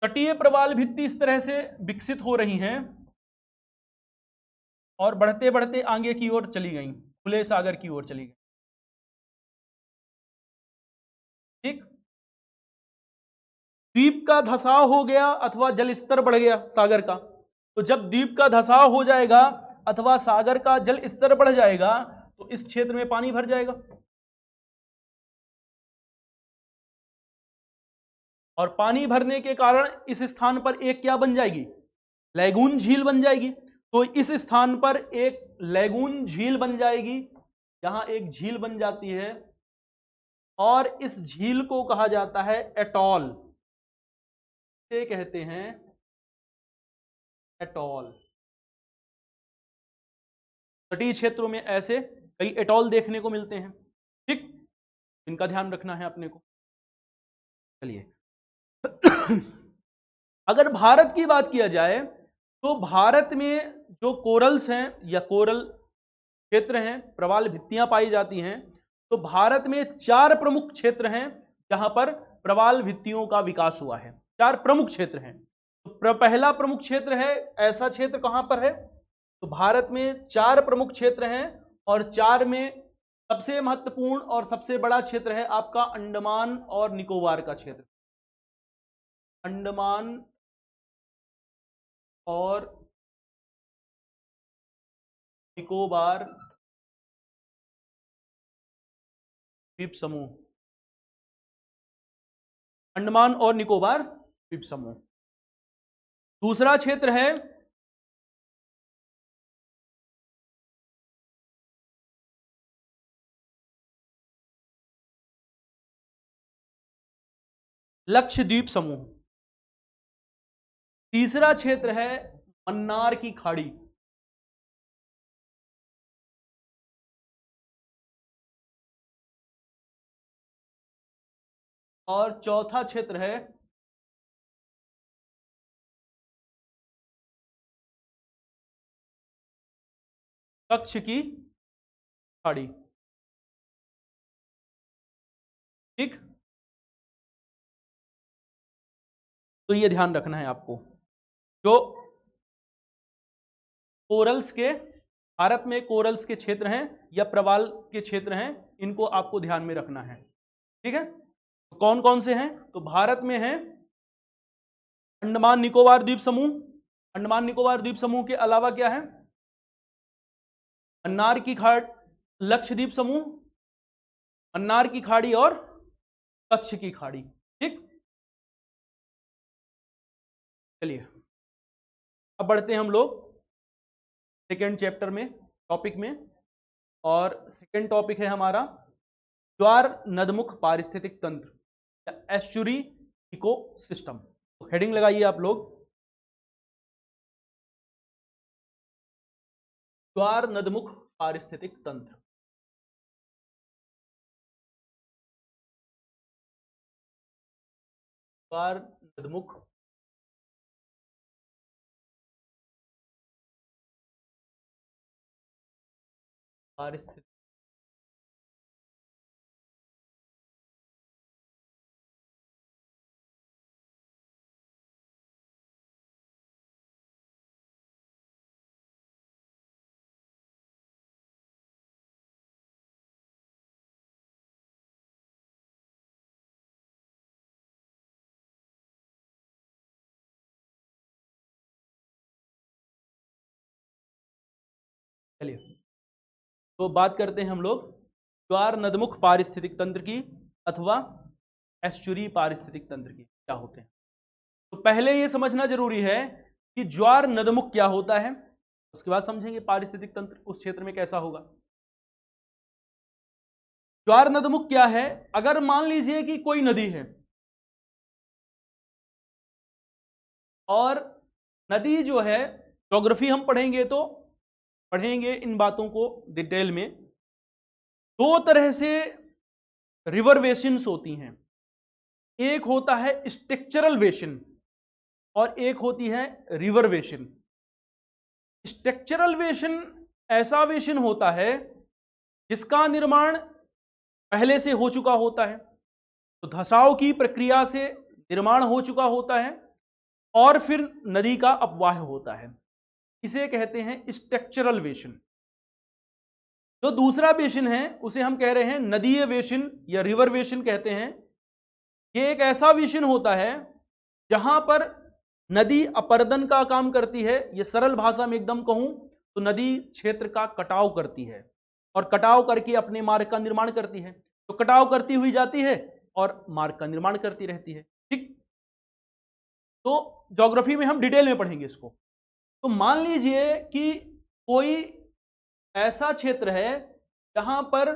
तटीय प्रवाल भित्ति इस तरह से विकसित हो रही हैं और बढ़ते बढ़ते आगे की ओर चली गई, खुले सागर की ओर चली गई। ठीक, द्वीप का धसाव हो गया अथवा जल स्तर बढ़ गया सागर का, तो जब द्वीप का धसाव हो जाएगा अथवा सागर का जल स्तर बढ़ जाएगा तो इस क्षेत्र में पानी भर जाएगा और पानी भरने के कारण इस स्थान पर एक क्या बन जाएगी, लैगून झील बन जाएगी। तो इस स्थान पर एक लैगून झील बन जाएगी, यहां एक झील बन जाती है और इस झील को कहा जाता है एटॉल, इसे कहते हैं एटॉल। तटीय क्षेत्रों में ऐसे कई एटॉल देखने को मिलते हैं। ठीक, इनका ध्यान रखना है अपने को। चलिए अगर भारत की बात किया जाए तो भारत में जो कोरल्स हैं या कोरल क्षेत्र हैं, प्रवाल भित्तियां पाई जाती हैं, तो भारत में 4 प्रमुख क्षेत्र हैं जहां पर प्रवाल भित्तियों का विकास हुआ है। 4 प्रमुख क्षेत्र हैं। तो पहला प्रमुख क्षेत्र है, ऐसा क्षेत्र कहां पर है, तो भारत में 4 प्रमुख क्षेत्र हैं और 4 में सबसे महत्वपूर्ण और सबसे बड़ा क्षेत्र है आपका अंडमान और निकोबार का क्षेत्र। अंडमान और निकोबार द्वीप समूह, अंडमान और निकोबार द्वीप समूह। दूसरा क्षेत्र है लक्षद्वीप समूह। तीसरा क्षेत्र है मन्नार की खाड़ी। और चौथा क्षेत्र है कच्छ की खाड़ी। ठीक, तो ये ध्यान रखना है आपको, जो कोरल्स के, भारत में कोरल्स के क्षेत्र हैं या प्रवाल के क्षेत्र हैं, इनको आपको ध्यान में रखना है। ठीक है, तो कौन कौन से हैं, तो भारत में है अंडमान निकोबार द्वीप समूह। अंडमान निकोबार द्वीप समूह के अलावा क्या है, मन्नार की खाड़, लक्षद्वीप समूह, मन्नार की खाड़ी और कच्छ की खाड़ी। ठीक, चलिए अब बढ़ते हैं हम लोग सेकेंड चैप्टर में, टॉपिक में। और सेकेंड टॉपिक है हमारा ज्वार नदमुख पारिस्थितिक तंत्र या एस्चुरी इकोसिस्टम। तो हेडिंग लगाइए आप लोग, ज्वार नदमुख पारिस्थितिक तंत्र। ज्वार नदमुख पारिस्थितिक, चलिए तो बात करते हैं हम लोग ज्वार नदमुख पारिस्थितिक तंत्र की अथवा एस्चुरी पारिस्थितिक तंत्र की, क्या होते हैं। तो पहले ये समझना जरूरी है कि ज्वार नदमुख क्या होता है, उसके बाद समझेंगे पारिस्थितिक तंत्र उस क्षेत्र में कैसा होगा। ज्वार नदमुख क्या है, अगर मान लीजिए कि कोई नदी है और नदी जो है, ज्योग्राफी हम पढ़ेंगे तो पढ़ेंगे इन बातों को डिटेल में। 2 तरह से रिवर बेसिन्स होती हैं, एक होता है स्ट्रक्चरल बेसिन और एक होती है रिवर बेसिन। स्ट्रक्चरल बेसिन ऐसा बेसिन होता है जिसका निर्माण पहले से हो चुका होता है, तो धसाव की प्रक्रिया से निर्माण हो चुका होता है और फिर नदी का अपवाह होता है, इसे कहते हैं स्ट्रक्चरल बेसिन। जो दूसरा बेसिन है उसे हम कह रहे हैं नदीय बेसिन या रिवर बेसिन कहते हैं। ये एक ऐसा बेसिन होता है जहां पर नदी अपर्दन का काम करती है, ये सरल भाषा में एकदम कहूं तो नदी क्षेत्र का कटाव करती है और कटाव करके अपने मार्ग का निर्माण करती है। तो कटाव करती हुई जाती है और मार्ग का निर्माण करती रहती है। ठीक, तो ज्योग्राफी में हम डिटेल में पढ़ेंगे इसको। तो मान लीजिए कि कोई ऐसा क्षेत्र है जहां पर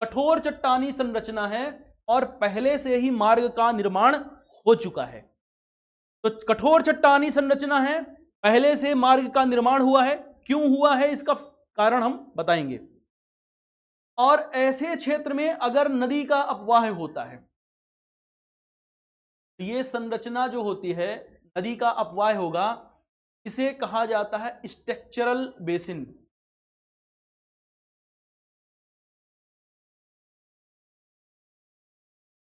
कठोर चट्टानी संरचना है और पहले से ही मार्ग का निर्माण हो चुका है। तो कठोर चट्टानी संरचना है, पहले से मार्ग का निर्माण हुआ है, क्यों हुआ है इसका कारण हम बताएंगे। और ऐसे क्षेत्र में अगर नदी का अपवाह होता है, ये संरचना जो होती है नदी का अपवाह होगा, इसे कहा जाता है स्ट्रक्चरल बेसिन।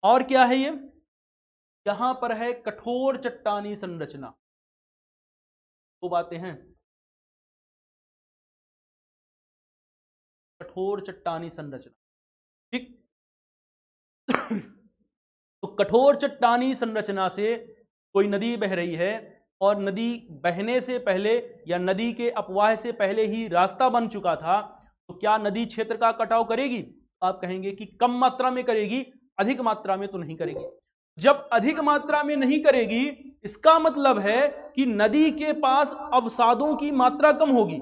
और क्या है ये, यहां पर है कठोर चट्टानी संरचना। दो बातें हैं, कठोर चट्टानी संरचना। ठीक तो कठोर चट्टानी संरचना से कोई नदी बह रही है और नदी बहने से पहले या नदी के अपवाह से पहले ही रास्ता बन चुका था, तो क्या नदी क्षेत्र का कटाव करेगी? आप कहेंगे कि कम मात्रा में करेगी, अधिक मात्रा में तो नहीं करेगी। जब अधिक मात्रा में नहीं करेगी, इसका मतलब है कि नदी के पास अवसादों की मात्रा कम होगी,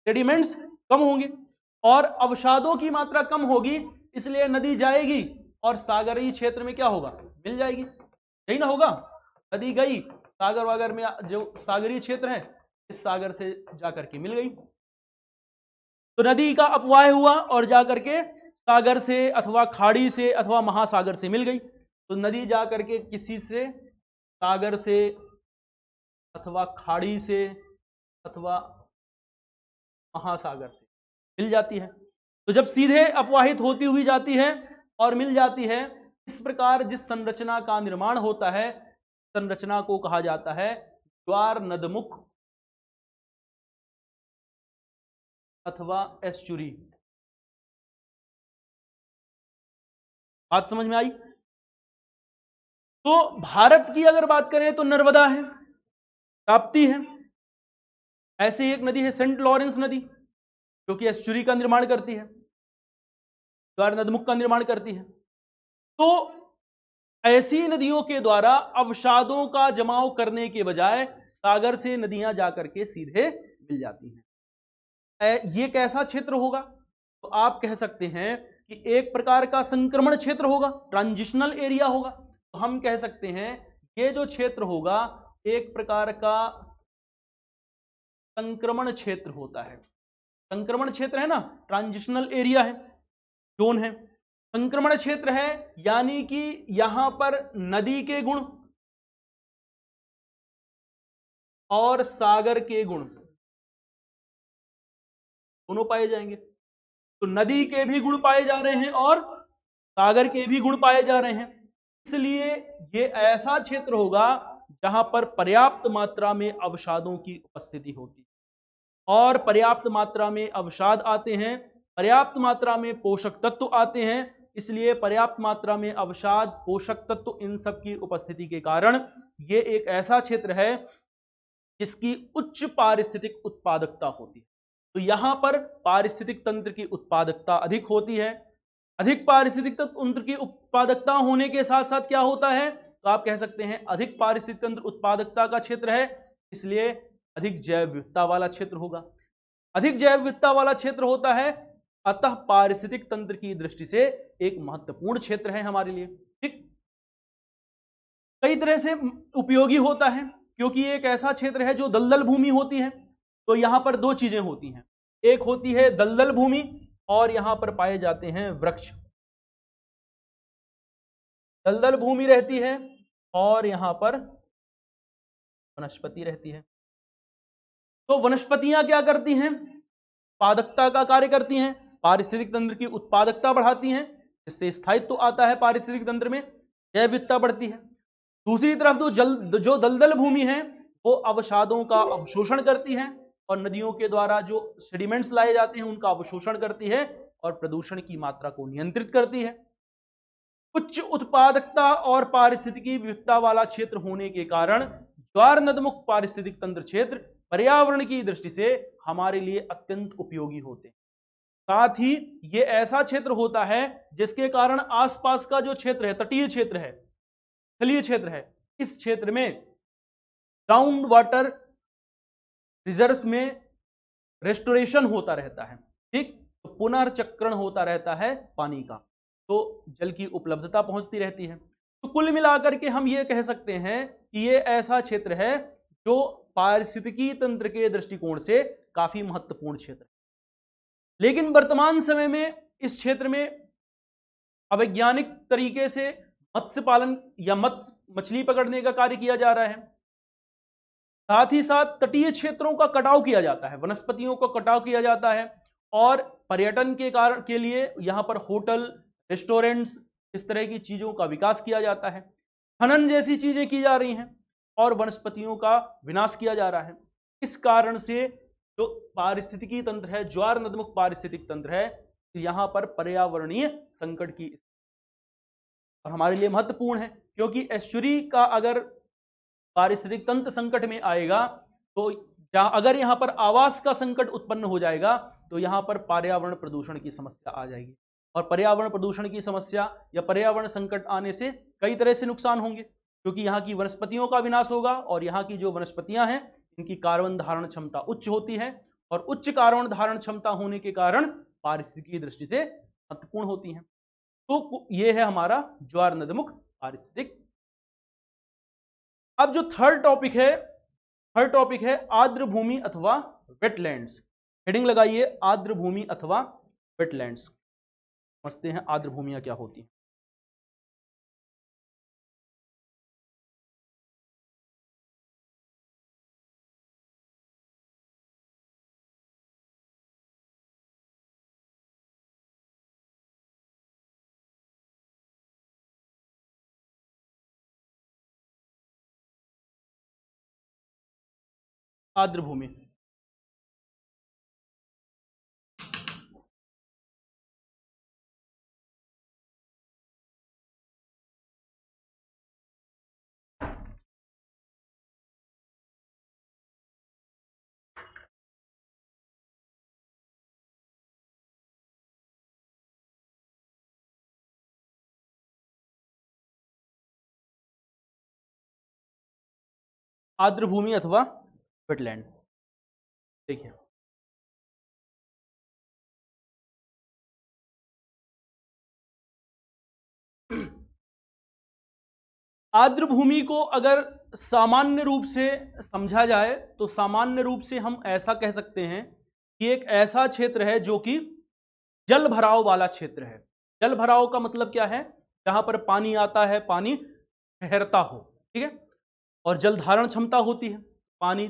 सेडिमेंट्स कम होंगे, और अवसादों की मात्रा कम होगी, इसलिए नदी जाएगी और सागरीय क्षेत्र में क्या होगा, मिल जाएगी। यही ना होगा, नदी गई सागर वागर में, जो सागरीय क्षेत्र है इस सागर से जाकर के मिल गई, तो नदी का अपवाह हुआ और जाकर के सागर से अथवा खाड़ी से अथवा महासागर से मिल गई। तो नदी जाकर के किसी से, सागर से अथवा खाड़ी से अथवा महासागर से मिल जाती है। तो जब सीधे अपवाहित होती हुई जाती है और मिल जाती है, इस प्रकार जिस संरचना का निर्माण होता है, संरचना को कहा जाता है ज्वार नदमुख अथवा एस्चुरी। बात समझ में आई? तो भारत की अगर बात करें तो नर्मदा है, ताप्ती है, ऐसे एक नदी है सेंट लॉरेंस नदी, जो कि एस्चुरी का निर्माण करती है, ज्वार नदमुख का निर्माण करती है। तो ऐसी नदियों के द्वारा अवसादों का जमाव करने के बजाय सागर से नदियां जाकर के सीधे मिल जाती हैं। ये कैसा क्षेत्र होगा? तो आप कह सकते हैं कि एक प्रकार का संक्रमण क्षेत्र होगा, ट्रांजिशनल एरिया होगा। तो हम कह सकते हैं ये जो क्षेत्र होगा एक प्रकार का संक्रमण क्षेत्र होता है। संक्रमण क्षेत्र है ना, ट्रांजिशनल एरिया है, जोन है, संक्रमण क्षेत्र है, यानी कि यहां पर नदी के गुण और सागर के गुण दोनों पाए जाएंगे। तो नदी के भी गुण पाए जा रहे हैं और सागर के भी गुण पाए जा रहे हैं, इसलिए ये ऐसा क्षेत्र होगा जहां पर पर्याप्त मात्रा में अवसादों की उपस्थिति होती है। और पर्याप्त मात्रा में अवसाद आते हैं, पर्याप्त मात्रा में पोषक तत्व आते हैं, इसलिए पर्याप्त मात्रा में अवसाद, पोषक तत्व, इन सब की उपस्थिति के कारण ये एक ऐसा क्षेत्र है जिसकी उच्च पारिस्थितिक उत्पादकता होती है। तो यहां पर पारिस्थितिक तंत्र की उत्पादकता अधिक होती है। अधिक पारिस्थितिक तंत्र की उत्पादकता होने के साथ साथ क्या होता है, तो आप कह सकते हैं अधिक पारिस्थितिक तंत्र उत्पादकता का क्षेत्र है, इसलिए अधिक जैव विविधता वाला क्षेत्र होगा। अधिक जैव विविधता वाला क्षेत्र होता है, अतः पारिस्थितिक तंत्र की दृष्टि से एक महत्वपूर्ण क्षेत्र है हमारे लिए। ठीक, कई तरह से उपयोगी होता है, क्योंकि एक ऐसा क्षेत्र है जो दलदल भूमि होती है। तो यहां पर दो चीजें होती हैं, एक होती है दलदल भूमि और यहां पर पाए जाते हैं वृक्ष। दलदल भूमि रहती है और यहां पर वनस्पति रहती है। तो वनस्पतियां क्या करती हैं? उत्पादकता का कार्य करती हैं, पारिस्थितिक तंत्र की उत्पादकता बढ़ाती हैं, इससे स्थायित्व आता है पारिस्थितिक तंत्र में, जैव विविधता बढ़ती है। दूसरी तरफ जो दलदल भूमि है वो अवसादों का अवशोषण करती है और नदियों के द्वारा जो सेडिमेंट्स लाए जाते हैं उनका अवशोषण करती है और प्रदूषण की मात्रा को नियंत्रित करती है। उच्च उत्पादकता और पारिस्थितिकी विविधता वाला क्षेत्र होने के कारण ज्वार नदमुख पारिस्थितिक तंत्र क्षेत्र पर्यावरण की दृष्टि से हमारे लिए अत्यंत उपयोगी होते हैं। साथ ही ये ऐसा क्षेत्र होता है जिसके कारण आसपास का जो क्षेत्र है, तटीय क्षेत्र है, जलीय क्षेत्र है, इस क्षेत्र में ग्राउंड वाटर रिजर्व में रेस्टोरेशन होता रहता है। ठीक, तो पुनर्चक्रण होता रहता है पानी का, तो जल की उपलब्धता पहुंचती रहती है। तो कुल मिलाकर के हम ये कह सकते हैं कि ये ऐसा क्षेत्र है जो पारिस्थितिकी तंत्र के दृष्टिकोण से काफी महत्वपूर्ण क्षेत्र है। लेकिन वर्तमान समय में इस क्षेत्र में अवैज्ञानिक तरीके से मत्स्य पालन या मछली पकड़ने का कार्य किया जा रहा है। साथ ही साथ तटीय क्षेत्रों का कटाव किया जाता है, वनस्पतियों का कटाव किया जाता है और पर्यटन के कारण के लिए यहां पर होटल, रेस्टोरेंट्स, इस तरह की चीजों का विकास किया जाता है। खनन जैसी चीजें की जा रही हैं और वनस्पतियों का विनाश किया जा रहा है। इस कारण से जो पारिस्थितिकी तंत्र है, ज्वार नदमुख पारिस्थितिक तंत्र है, यहां पर पर्यावरणीय संकट की और हमारे लिए महत्वपूर्ण है, क्योंकि एस्चुरी का अगर पारिस्थितिक तंत्र संकट में आएगा तो अगर यहां पर आवास का संकट उत्पन्न हो जाएगा तो यहां पर पर्यावरण प्रदूषण की समस्या आ जाएगी और पर्यावरण प्रदूषण की समस्या या पर्यावरण संकट आने से कई तरह से नुकसान होंगे, क्योंकि यहाँ की वनस्पतियों का विनाश होगा और यहाँ की जो वनस्पतियां हैं इनकी कार्बन धारण क्षमता उच्च होती है और उच्च कार्बन धारण क्षमता होने के कारण पारिस्थितिकी दृष्टि से महत्वपूर्ण होती हैं। तो ये है हमारा ज्वार नदमुख पारिस्थितिक। अब जो थर्ड टॉपिक है आर्द्र भूमि अथवा वेटलैंड्स। हेडिंग लगाइए आर्द्र भूमि अथवा वेटलैंड्स। समझते हैं आर्द्र भूमियां क्या होती हैं। आर्द्र भूमि आर्द्र भूमि अथवा वेटलैंड। देखिए आर्द्र भूमि को अगर सामान्य रूप से समझा जाए तो सामान्य रूप से हम ऐसा कह सकते हैं कि एक ऐसा क्षेत्र है जो कि जल भराव वाला क्षेत्र है। जल भराव का मतलब क्या है? जहां पर पानी आता है, पानी ठहरता हो, ठीक है, और जल धारण क्षमता होती है। पानी,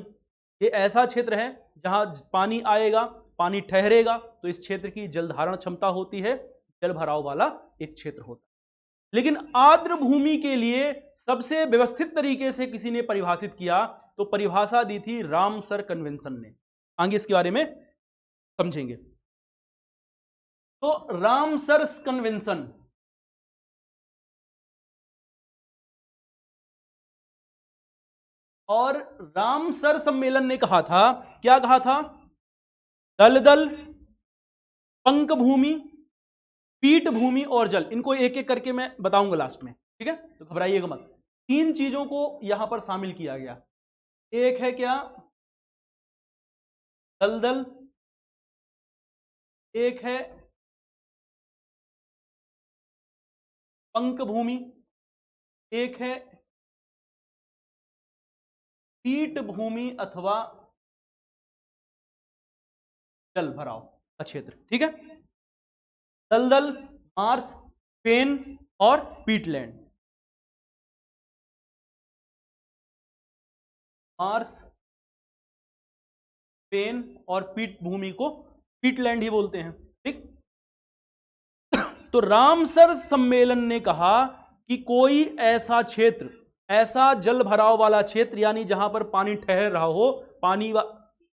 ये ऐसा क्षेत्र है जहां पानी आएगा, पानी ठहरेगा, तो इस क्षेत्र की जल धारण क्षमता होती है, जल भराव वाला एक क्षेत्र होता है। लेकिन आर्द्र भूमि के लिए सबसे व्यवस्थित तरीके से किसी ने परिभाषित किया तो परिभाषा दी थी रामसर कन्वेंशन ने। आगे इसके बारे में समझेंगे। तो रामसर कन्वेंशन और रामसर सम्मेलन ने कहा था, क्या कहा था? दलदल, पंक भूमि, पीठ भूमि और जल, इनको एक एक करके मैं बताऊंगा लास्ट में, ठीक है, तो घबराइएगा मत। तीन चीजों को यहां पर शामिल किया गया। एक है क्या? दलदल, एक है पंक भूमि, एक है पीठ भूमि अथवा जल भराव का क्षेत्र, ठीक है। दलदल, मार्श, फेन और पीटलैंड। मार्स, पेन और पीठ भूमि को पीटलैंड ही बोलते हैं। ठीक, तो रामसर सम्मेलन ने कहा कि कोई ऐसा क्षेत्र, ऐसा जल भराव वाला क्षेत्र, यानी जहां पर पानी ठहर रहा हो, पानी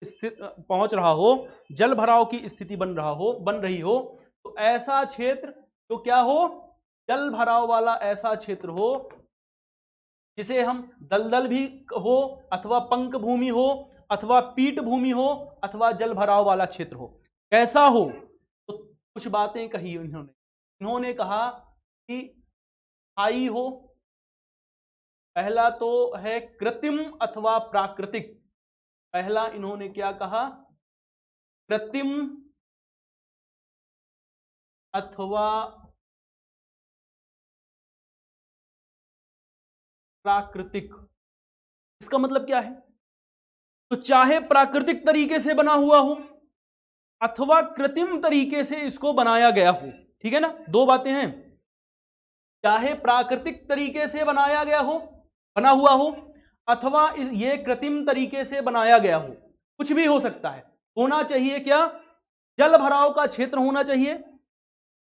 स्थित पहुंच रहा हो, जल भराव की स्थिति बन रही हो, तो ऐसा क्षेत्र जो क्या हो, जल भराव वाला ऐसा क्षेत्र हो, जिसे हम दलदल भी हो, अथवा पंक भूमि हो, अथवा पीठ भूमि हो, अथवा जल भराव वाला क्षेत्र हो। कैसा हो, तो कुछ बातें कही इन्होंने कहा कि स्थायी हो, पहला तो है कृत्रिम अथवा प्राकृतिक। पहला इन्होंने क्या कहा, कृत्रिम अथवा प्राकृतिक। इसका मतलब क्या है, तो चाहे प्राकृतिक तरीके से बना हुआ हो अथवा कृत्रिम तरीके से इसको बनाया गया हो। ठीक है ना, दो बातें हैं, चाहे प्राकृतिक तरीके से बनाया गया हो, बना हुआ हो, अथवा ये कृत्रिम तरीके से बनाया गया हो, कुछ भी हो सकता है। होना चाहिए क्या, जल भराव का क्षेत्र होना चाहिए,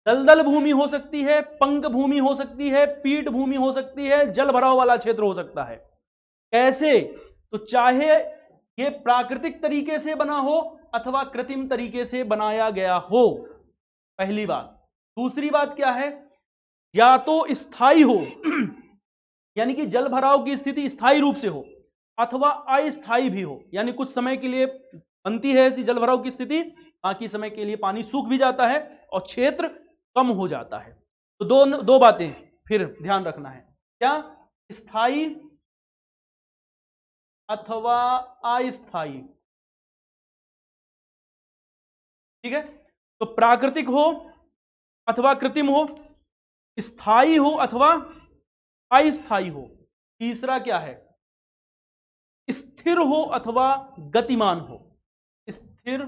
दलदल भूमि हो सकती है, पंक भूमि हो सकती है, पीठ भूमि हो सकती है, जल भराव वाला क्षेत्र हो सकता है। कैसे, तो चाहे ये प्राकृतिक तरीके से बना हो अथवा कृत्रिम तरीके से बनाया गया हो, पहली बात। दूसरी बात क्या है, या तो स्थायी हो यानी कि जल भराव की स्थिति स्थायी रूप से हो, अथवा अस्थायी भी हो, यानी कुछ समय के लिए बनती है ऐसी जल भराव की स्थिति, बाकी समय के लिए पानी सूख भी जाता है और क्षेत्र कम हो जाता है। तो दो बातें फिर ध्यान रखना है, क्या, स्थायी अथवा अस्थायी। ठीक है, तो प्राकृतिक हो अथवा कृत्रिम हो, स्थायी हो अथवा अस्थायी हो। तीसरा क्या है, स्थिर हो अथवा गतिमान हो, स्थिर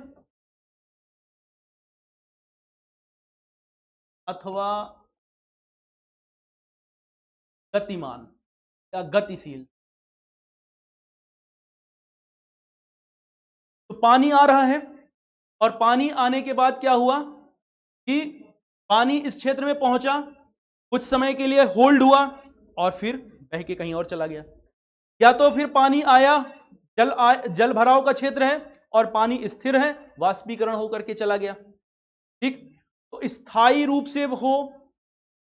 अथवा गतिमान या गतिशील। तो पानी आ रहा है और पानी आने के बाद क्या हुआ कि पानी इस क्षेत्र में पहुंचा, कुछ समय के लिए होल्ड हुआ और फिर बह के कहीं और चला गया, या तो फिर पानी आया, जल भराव का क्षेत्र है और पानी स्थिर है, वाष्पीकरण होकर के चला गया। ठीक, तो स्थायी रूप से हो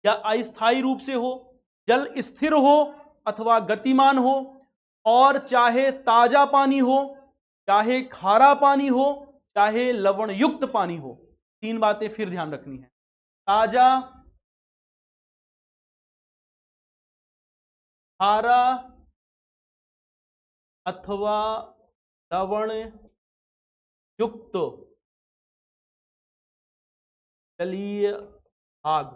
या अस्थायी रूप से हो, जल स्थिर हो अथवा गतिमान हो, और चाहे ताजा पानी हो, चाहे खारा पानी हो, चाहे लवण युक्त पानी हो। तीन बातें फिर ध्यान रखनी है, ताजा, खारा अथवा लवण युक्त जलीय भाग।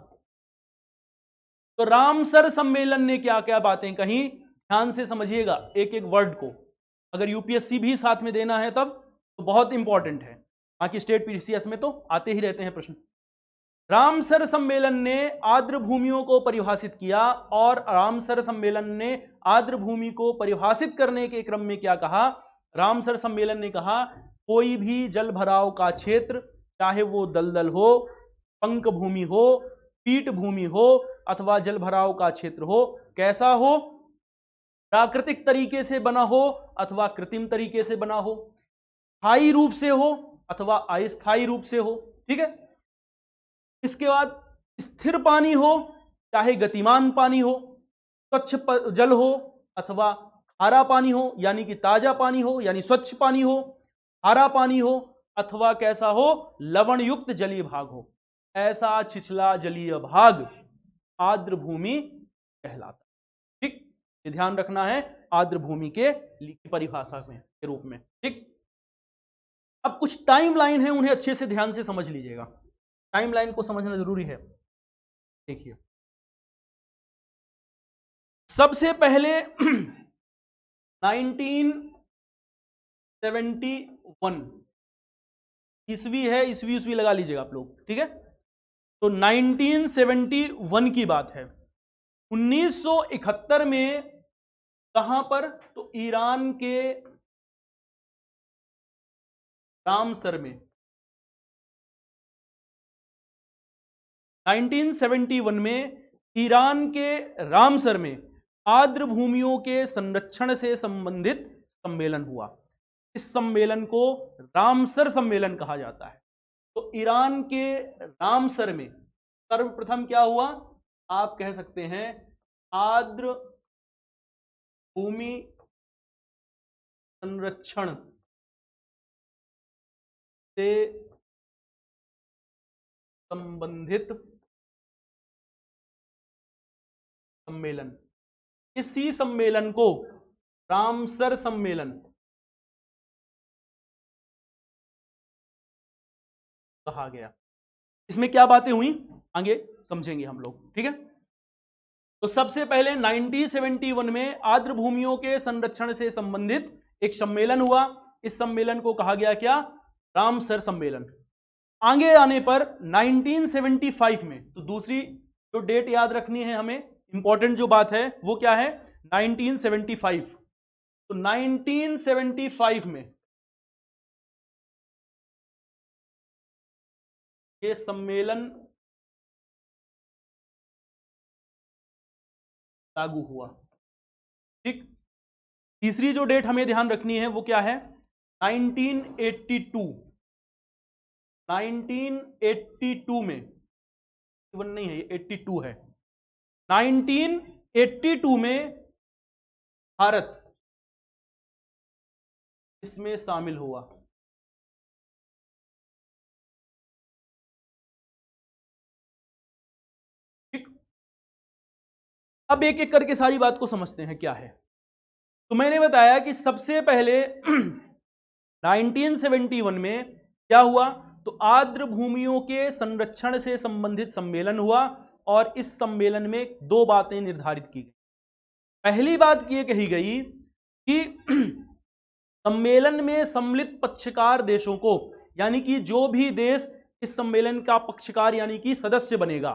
तो रामसर सम्मेलन ने क्या क्या बातें कही, ध्यान से समझिएगा एक एक वर्ड को, अगर यूपीएससी भी साथ में देना है तब तो बहुत इंपॉर्टेंट है, बाकी स्टेट पीसीएस में तो आते ही रहते हैं प्रश्न। रामसर सम्मेलन ने आर्द्र भूमियों को परिभाषित किया, और रामसर सम्मेलन ने आर्द्र भूमि को परिभाषित करने के क्रम में क्या कहा, रामसर सम्मेलन ने कहा कोई भी जल भराव का क्षेत्र, चाहे वो दलदल हो, पंक भूमि हो, पीठ भूमि हो, अथवा जल भराव का क्षेत्र हो, कैसा हो, प्राकृतिक तरीके से बना हो अथवा कृत्रिम तरीके से बना हो, स्थायी रूप से हो अथवा अस्थायी रूप से हो। ठीक है, इसके बाद स्थिर पानी हो चाहे गतिमान पानी हो, स्वच्छ जल हो अथवा खारा पानी हो, यानी कि ताजा पानी हो यानी स्वच्छ पानी हो, खारा पानी हो, अथवा कैसा हो, लवण युक्त जलीय भाग हो। ऐसा छिछला जलीय भाग आर्द्र भूमि कहलाता है। ठीक, ये ध्यान रखना है आर्द्र भूमि के लिखित परिभाषा में के रूप में। ठीक, अब कुछ टाइमलाइन है, उन्हें अच्छे से ध्यान से समझ लीजिएगा, टाइमलाइन को समझना जरूरी है। देखिए, सबसे पहले 1971 ईस्वी है, ईस्वी लगा लीजिएगा आप लोग। ठीक है, तो 1971 की बात है। 1971 में कहां पर? तो ईरान के रामसर में 1971 में ईरान के रामसर में आर्द्र भूमियों के संरक्षण से संबंधित सम्मेलन हुआ। इस सम्मेलन को रामसर सम्मेलन कहा जाता है। तो ईरान के रामसर में सर्वप्रथम क्या हुआ? आप कह सकते हैं आर्द्र भूमि संरक्षण से संबंधित सम्मेलन। इसी सम्मेलन को रामसर सम्मेलन कहा गया। इसमें क्या बातें हुई आगे समझेंगे हम लोग, ठीक है। तो सबसे पहले 1971 में आर्द्र भूमियों के संरक्षण से संबंधित एक सम्मेलन हुआ। इस सम्मेलन को कहा गया क्या? रामसर सम्मेलन। आगे आने पर 1975 में, तो दूसरी जो डेट याद रखनी है हमें, इंपॉर्टेंट जो बात है वो क्या है? 1975। तो 1975 में ये सम्मेलन लागू हुआ, ठीक। तीसरी जो डेट हमें ध्यान रखनी है वो क्या है? 1982। 1982 में, 81 नहीं है, ये 82 है। 1982 में भारत इसमें शामिल हुआ। ठीक। अब एक एक करके सारी बात को समझते हैं क्या है। तो मैंने बताया कि सबसे पहले 1971 में क्या हुआ? तो आर्द्र भूमियों के संरक्षण से संबंधित सम्मेलन हुआ और इस सम्मेलन में दो बातें निर्धारित की गई। पहली बात यह कही गई कि सम्मेलन में सम्मिलित पक्षकार देशों को, यानी कि जो भी देश इस सम्मेलन का पक्षकार यानी कि सदस्य बनेगा,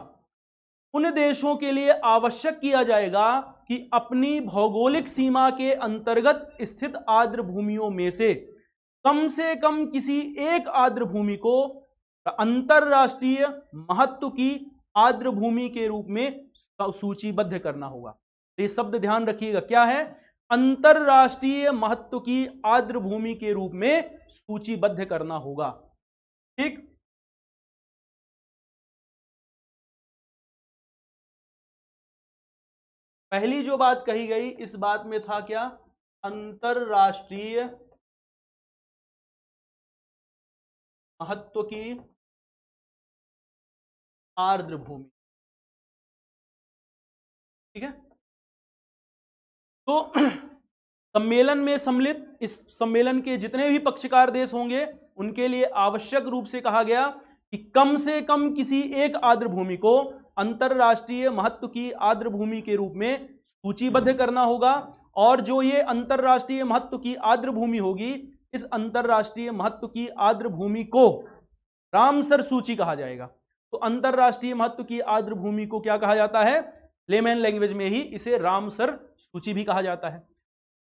उन देशों के लिए आवश्यक किया जाएगा कि अपनी भौगोलिक सीमा के अंतर्गत स्थित आर्द्र भूमियों में से कम किसी एक आर्द्र भूमि को अंतरराष्ट्रीय महत्व की आर्द्र भूमि के रूप में सूचीबद्ध करना होगा। ये शब्द ध्यान रखिएगा, क्या है? अंतरराष्ट्रीय महत्व की आर्द्र भूमि के रूप में सूचीबद्ध करना होगा, ठीक। पहली जो बात कही गई इस बात में था क्या? अंतरराष्ट्रीय महत्व की आर्द्र भूमि, ठीक है। तो सम्मेलन में सम्मिलित, इस सम्मेलन के जितने भी पक्षकार देश होंगे उनके लिए आवश्यक रूप से कहा गया कि कम से कम किसी एक आर्द्र भूमि को अंतरराष्ट्रीय महत्व की आर्द्र भूमि के रूप में सूचीबद्ध करना होगा। और जो ये अंतरराष्ट्रीय महत्व की आर्द्र भूमि होगी, इस अंतरराष्ट्रीय महत्व की आर्द्र भूमि को रामसर सूची कहा जाएगा। तो अंतरराष्ट्रीय महत्व की आर्द्र भूमि को क्या कहा जाता है? लेमैन लैंग्वेज में ही इसे रामसर सूची भी कहा जाता है।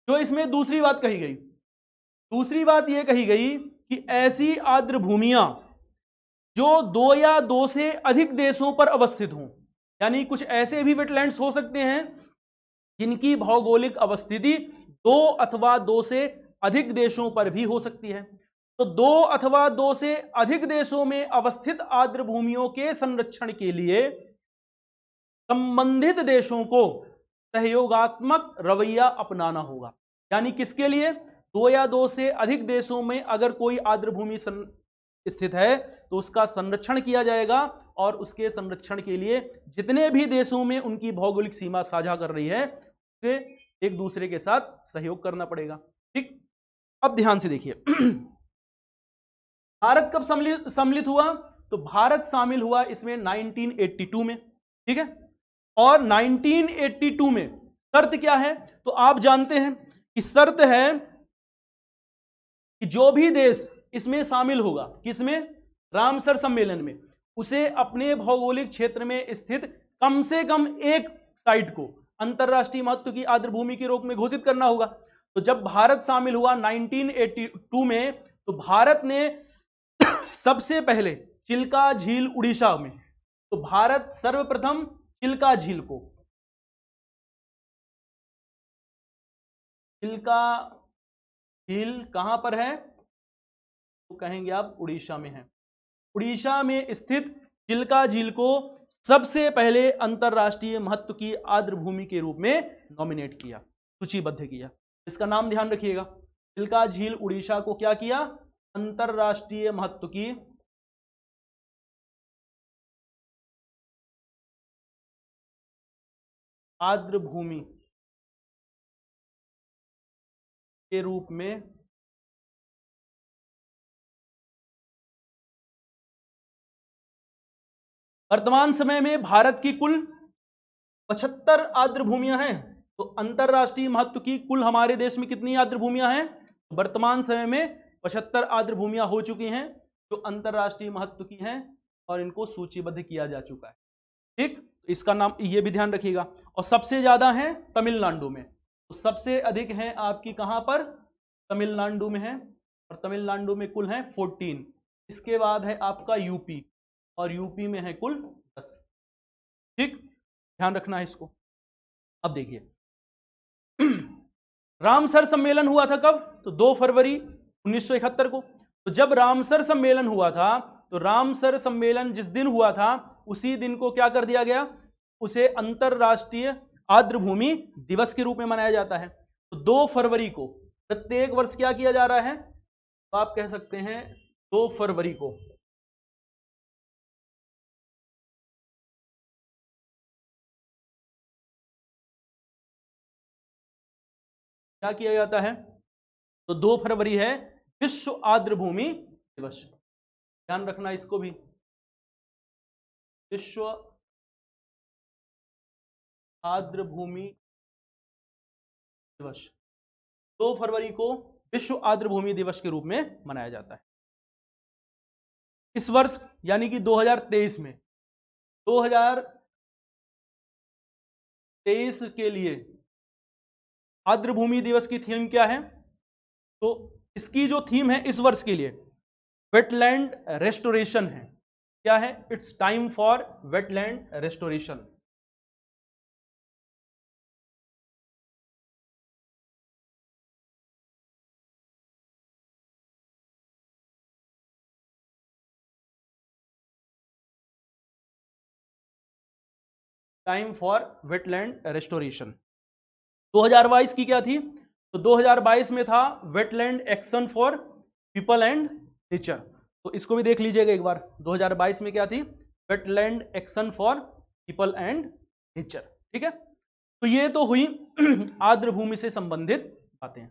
जो इसमें दूसरी बात कही गई, दूसरी बात यह कही गई कि ऐसी आर्द्र भूमियां जो 2 या 2 से अधिक देशों पर अवस्थित हों, यानी कुछ ऐसे भी वेटलैंड्स हो सकते हैं जिनकी भौगोलिक अवस्थिति 2 अथवा 2 से अधिक देशों पर भी हो सकती है। तो 2 अथवा 2 से अधिक देशों में अवस्थित आर्द्र भूमियों के संरक्षण के लिए संबंधित देशों को सहयोगात्मक रवैया अपनाना होगा। यानी किसके लिए? 2 या 2 से अधिक देशों में अगर कोई आर्द्र भूमि स्थित है तो उसका संरक्षण किया जाएगा और उसके संरक्षण के लिए जितने भी देशों में उनकी भौगोलिक सीमा साझा कर रही है उसे एक दूसरे के साथ सहयोग करना पड़ेगा, ठीक। अब ध्यान से देखिए भारत कब सम्मिलित हुआ? तो भारत शामिल हुआ इसमें 1982 में, ठीक है। और 1982 में शर्त क्या है? तो आप जानते हैं कि शर्त है कि जो भी देश इसमें शामिल होगा, किसमें? रामसर सम्मेलन में, उसे अपने भौगोलिक क्षेत्र में स्थित कम से कम एक साइट को, अंतरराष्ट्रीय महत्व की आर्द्र भूमि के रूप में घोषित करना होगा। तो जब भारत शामिल हुआ 1982 में, तो भारत ने सबसे पहले चिल्का झील उड़ीसा में, तो भारत सर्वप्रथम चिल्का झील को, चिल्का झील कहां पर है तो कहेंगे आप उड़ीसा में है। उड़ीसा में स्थित चिल्का झील को सबसे पहले अंतरराष्ट्रीय महत्व की आर्द्र भूमि के रूप में नॉमिनेट किया, सूचीबद्ध किया। इसका नाम ध्यान रखिएगा, चिल्का झील उड़ीसा को क्या किया, अंतरराष्ट्रीय महत्व की आर्द्र भूमि के रूप में वर्तमान समय में भारत की कुल 75 आर्द्र भूमियां हैं। तो अंतरराष्ट्रीय महत्व की कुल हमारे देश में कितनी आर्द्र भूमियां हैं, वर्तमान समय में 75 आर्द्र भूमियां हो चुकी हैं जो अंतरराष्ट्रीय महत्व की हैं और इनको सूचीबद्ध किया जा चुका है। ठीक, इसका नाम ये भी ध्यान रखिएगा। और सबसे ज्यादा है तमिलनाडु में, तो सबसे अधिक है आपकी कहां पर, तमिलनाडु में है, और तमिलनाडु में कुल है 14। इसके बाद है आपका यूपी, और यूपी में है कुल 10। ठीक, ध्यान रखना है इसको। अब देखिए रामसर सम्मेलन हुआ था कब, तो 2 फरवरी 1971 को। तो जब रामसर सम्मेलन हुआ था, तो रामसर सम्मेलन जिस दिन हुआ था उसी दिन को क्या कर दिया गया, उसे अंतरराष्ट्रीय आर्द्र भूमि दिवस के रूप में मनाया जाता है। तो 2 फरवरी को प्रत्येक वर्ष क्या किया जा रहा है, तो आप कह सकते हैं 2 फरवरी को क्या किया जाता है, तो 2 फरवरी है विश्व आर्द्र भूमि दिवस। ध्यान रखना इसको भी, विश्व आर्द्र भूमि दिवस 2 फरवरी को विश्व आर्द्र भूमि दिवस के रूप में मनाया जाता है। इस वर्ष यानी कि 2023 में, 2023 के लिए आर्द्र भूमि दिवस की थीम क्या है, तो इसकी जो थीम है इस वर्ष के लिए वेटलैंड रेस्टोरेशन है। क्या है, it's time for wetland restoration. Time for wetland restoration 2022 की क्या थी, तो 2022 में था wetland action for people and nature. तो इसको भी देख लीजिएगा एक बार, 2022 में क्या थी, wetland action for people and nature. ठीक है, तो ये तो हुई आर्द्र भूमि से संबंधित बातें।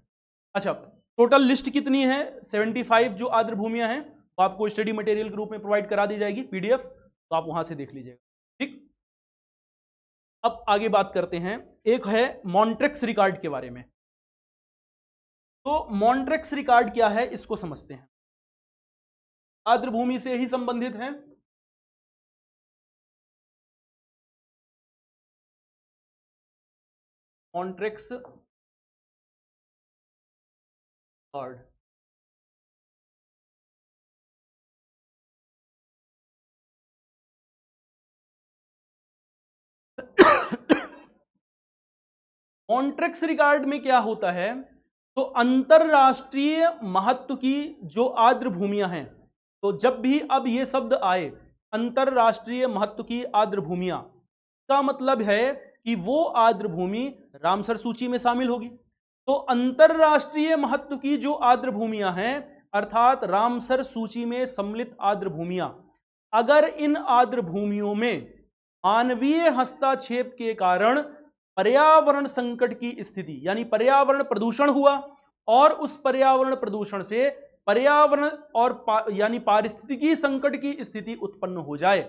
अच्छा, टोटल लिस्ट कितनी है, 75 जो आर्द्र भूमियां हैं, तो आपको स्टडी मटेरियल के रूप में प्रोवाइड करा दी जाएगी पीडीएफ, तो आप वहां से देख लीजिएगा। ठीक, अब आगे बात करते हैं, एक है मॉन्ट्रेक्स रिकॉर्ड के बारे में। तो मॉन्ट्रेक्स रिकॉर्ड क्या है इसको समझते हैं, आर्द्र भूमि से ही संबंधित है। मॉन्ट्रेक्स रिकॉर्ड मॉन्ट्रेक्स रिकॉर्ड में क्या होता है, तो अंतरराष्ट्रीय महत्व की जो आर्द्र भूमियां हैं, तो जब भी अब ये शब्द आए अंतरराष्ट्रीय महत्व की आर्द्र भूमियां, का मतलब है कि वो आर्द्र भूमि रामसर सूची में शामिल होगी। तो अंतरराष्ट्रीय महत्व की जो आर्द्र भूमियां हैं, अर्थात रामसर सूची में सम्मिलित आर्द्र भूमियां, अगर इन आर्द्र भूमियों में मानवीय हस्तक्षेप के कारण पर्यावरण संकट की स्थिति यानी पर्यावरण प्रदूषण हुआ और उस पर्यावरण प्रदूषण से पर्यावरण और यानी पारिस्थितिकी संकट की स्थिति उत्पन्न हो जाए,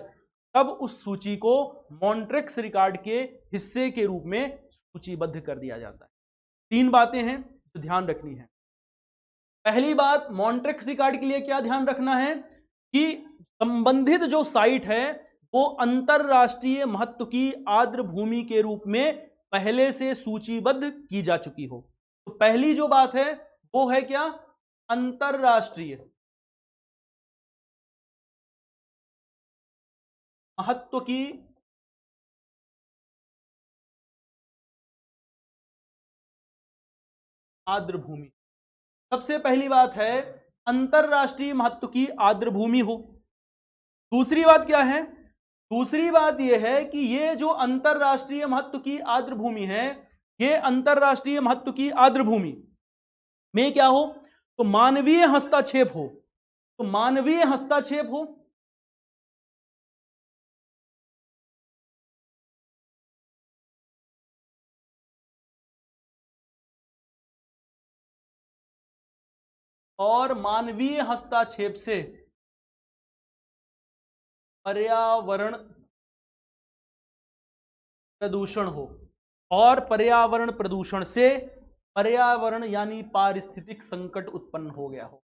तब उस सूची को मॉन्ट्रेक्स रिकॉर्ड के हिस्से के रूप में सूचीबद्ध कर दिया जाता है। 3 बातें हैं जो ध्यान रखनी है। पहली बात, मॉन्ट्रेक्स रिकॉर्ड के लिए क्या ध्यान रखना है कि संबंधित जो साइट है वो अंतरराष्ट्रीय महत्व की आर्द्र भूमि के रूप में पहले से सूचीबद्ध की जा चुकी हो। तो पहली जो बात है वो है क्या, अंतरराष्ट्रीय महत्व की आर्द्र भूमि। सबसे पहली बात है अंतरराष्ट्रीय महत्व की आर्द्र भूमि हो। दूसरी बात क्या है, दूसरी बात यह है कि ये जो अंतरराष्ट्रीय महत्व की आर्द्र भूमि है, ये अंतरराष्ट्रीय महत्व की आर्द्र भूमि में क्या हो, तो मानवीय हस्तक्षेप हो। तो मानवीय हस्तक्षेप हो, और मानवीय हस्तक्षेप से पर्यावरण प्रदूषण हो, और पर्यावरण प्रदूषण से पर्यावरण यानी पारिस्थितिक संकट उत्पन्न हो गया हो।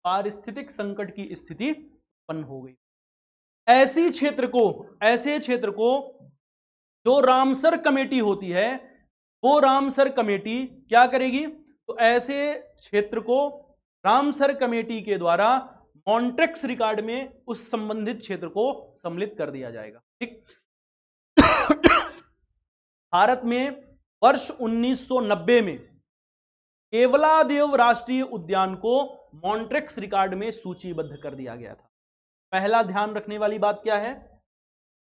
पारिस्थितिक संकट की स्थिति उत्पन्न हो गई। ऐसे क्षेत्र को जो रामसर कमेटी होती है, वो रामसर कमेटी क्या करेगी, तो ऐसे क्षेत्र को रामसर कमेटी के द्वारा मॉन्ट्रेक्स रिकॉर्ड में उस संबंधित क्षेत्र को सम्मिलित कर दिया जाएगा। ठीक। भारत में वर्ष 1990 में केवलादेव राष्ट्रीय उद्यान को मॉन्ट्रेक्स रिकॉर्ड में सूचीबद्ध कर दिया गया था। पहला ध्यान रखने वाली बात क्या है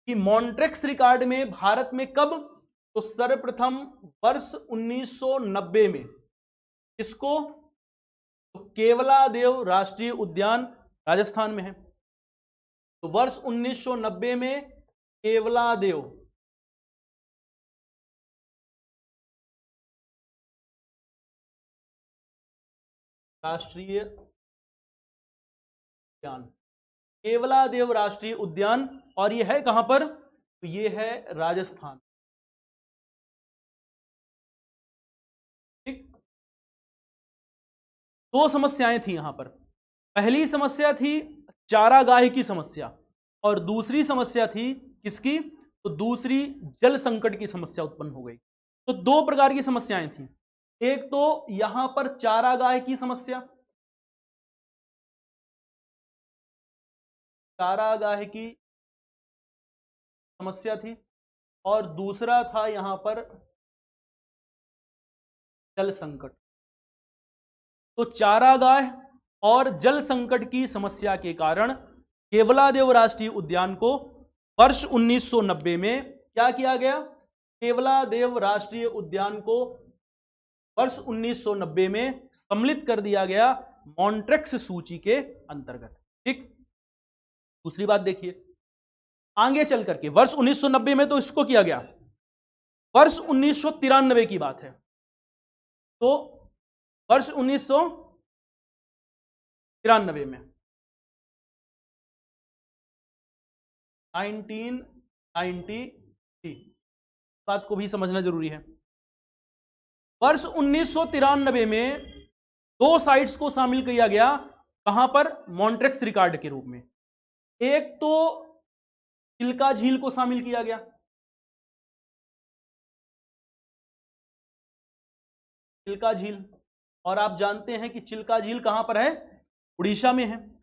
कि मॉन्ट्रेक्स रिकॉर्ड में भारत में कब, तो सर्वप्रथम वर्ष 1990 में। इसको, तो केवलादेव राष्ट्रीय उद्यान राजस्थान में है, तो वर्ष 1990 में केवलादेव राष्ट्रीय उद्यान, केवलादेव राष्ट्रीय उद्यान, और यह है कहां पर, तो यह है राजस्थान। ठीक। दो समस्याएं थी यहां पर। पहली समस्या थी चारागाह की समस्या, और दूसरी समस्या थी किसकी, तो दूसरी जल संकट की समस्या उत्पन्न हो गई। तो दो प्रकार की समस्याएं थी। एक तो यहां पर चारागाह की समस्या, चारागाह की समस्या थी, और दूसरा था यहां पर जल संकट। तो चारागाह और जल संकट की समस्या के कारण केवलादेव राष्ट्रीय उद्यान को वर्ष 1990 में क्या किया गया, केवलादेव राष्ट्रीय उद्यान को वर्ष 1990 में सम्मिलित कर दिया गया मॉन्ट्रेक्स सूची के अंतर्गत। ठीक। दूसरी बात देखिए, आगे चल करके वर्ष 1990 में तो इसको किया गया, वर्ष 1993 की बात है। तो वर्ष 1993 में 1993 बात को भी समझना जरूरी है। वर्ष 1993 में दो साइट्स को शामिल किया गया, कहां पर, मॉन्ट्रेक्स रिकॉर्ड के रूप में। एक तो चिल्का झील को शामिल किया गया, चिल्का झील, और आप जानते हैं कि चिल्का झील कहां पर है, उड़ीसा में है।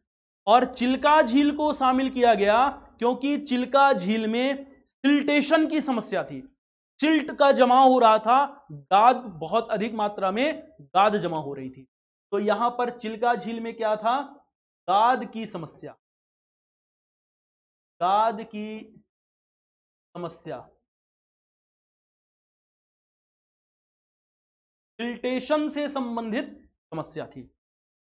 और चिल्का झील को शामिल किया गया क्योंकि चिल्का झील में सिल्टेशन की समस्या थी, सिल्ट का जमाव हो रहा था, गाद बहुत अधिक मात्रा में गाद जमा हो रही थी। तो यहां पर चिल्का झील में क्या था, गाद की समस्या, गाद की समस्या, सिल्टेशन से संबंधित समस्या थी।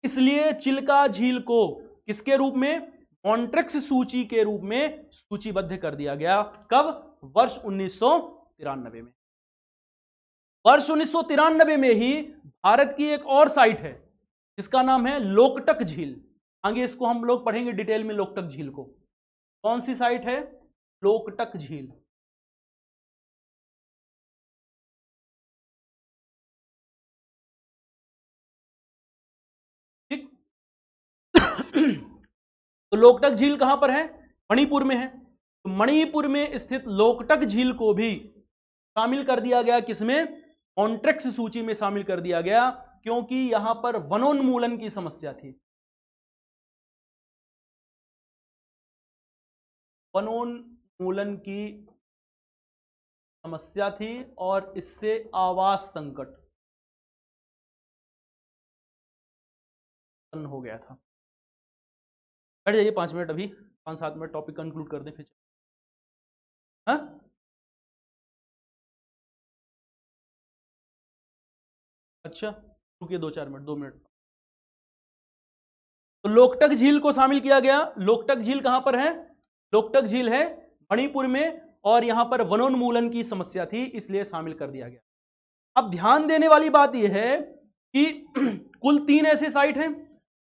इसलिए चिल्का झील को किसके रूप में, मॉन्ट्रेक्स सूची के रूप में सूचीबद्ध कर दिया गया। कब, वर्ष 1993 में। वर्ष 1993 में ही भारत की एक और साइट है जिसका नाम है लोकटक झील। आगे इसको हम लोग पढ़ेंगे डिटेल में, लोकटक झील को। कौन सी साइट है, लोकटक झील। तो लोकटक झील कहां पर है? मणिपुर में है। तो मणिपुर में स्थित लोकटक झील को भी शामिल कर दिया गया, किसमें? मॉन्ट्रेक्स सूची में शामिल कर दिया गया, क्योंकि यहां पर वनोन्मूलन की समस्या थी। वनोन्मूलन की समस्या थी और इससे आवास संकट उत्पन्न हो गया था। बैठ जाइए 5 मिनट, अभी 5-7 मिनट टॉपिक कंक्लूड कर दें फिर। हाँ, अच्छा रुकिए 2-4 मिनट, 2 मिनट। तो लोकटक झील को शामिल किया गया। लोकटक झील कहां पर है? लोकटक झील है मणिपुर में, और यहां पर वनोन्मूलन की समस्या थी, इसलिए शामिल कर दिया गया। अब ध्यान देने वाली बात यह है कि कुल 3 ऐसे साइट हैं,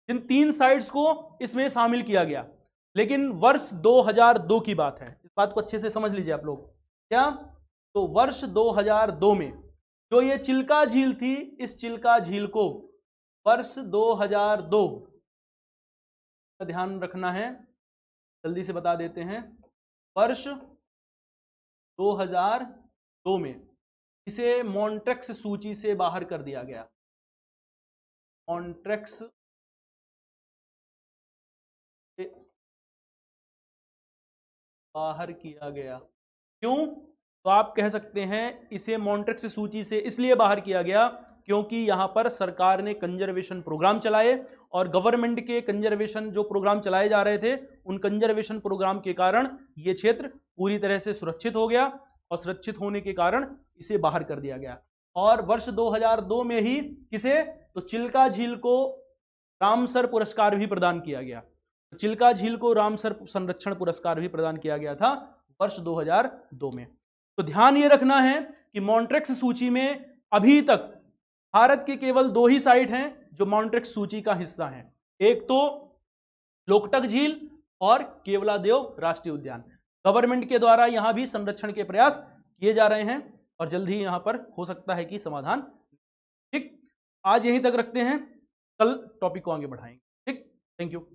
जिन 3 साइट्स को इसमें शामिल किया गया, लेकिन वर्ष 2002 की बात है। इस बात को अच्छे से समझ लीजिए आप लोग। क्या? तो वर्ष 2002 में जो ये चिल्का झील थी, इस चिल्का झील को वर्ष 2002 का ध्यान रखना है, जल्दी से बता देते हैं। वर्ष 2002 में इसे मॉन्ट्रेक्स सूची से बाहर कर दिया गया। मॉन्ट्रेक्स से बाहर किया गया। क्यों? तो आप कह सकते हैं इसे मॉन्ट्रेक्स सूची से इसलिए बाहर किया गया क्योंकि यहां पर सरकार ने कंजर्वेशन प्रोग्राम चलाए, और गवर्नमेंट के कंजर्वेशन जो प्रोग्राम चलाए जा रहे थे, उन कंजर्वेशन प्रोग्राम के कारण यह क्षेत्र पूरी तरह से सुरक्षित हो गया, और सुरक्षित होने के कारण इसे बाहर कर दिया गया। और वर्ष 2002 में ही किसे? तो चिल्का झील को रामसर पुरस्कार भी प्रदान किया गया। तो चिल्का झील को रामसर संरक्षण पुरस्कार भी प्रदान किया गया था वर्ष 2002 में। तो ध्यान ये रखना है कि मॉन्ट्रेक्स सूची में अभी तक भारत के केवल 2 ही साइट हैं जो मॉन्ट्रेक्स सूची का हिस्सा हैं। एक तो लोकटक झील और केवलादेव राष्ट्रीय उद्यान। गवर्नमेंट के द्वारा यहां भी संरक्षण के प्रयास किए जा रहे हैं, और जल्द ही यहां पर हो सकता है कि समाधान। ठीक, आज यहीं तक रखते हैं, कल टॉपिक को आगे बढ़ाएंगे। ठीक, थैंक यू।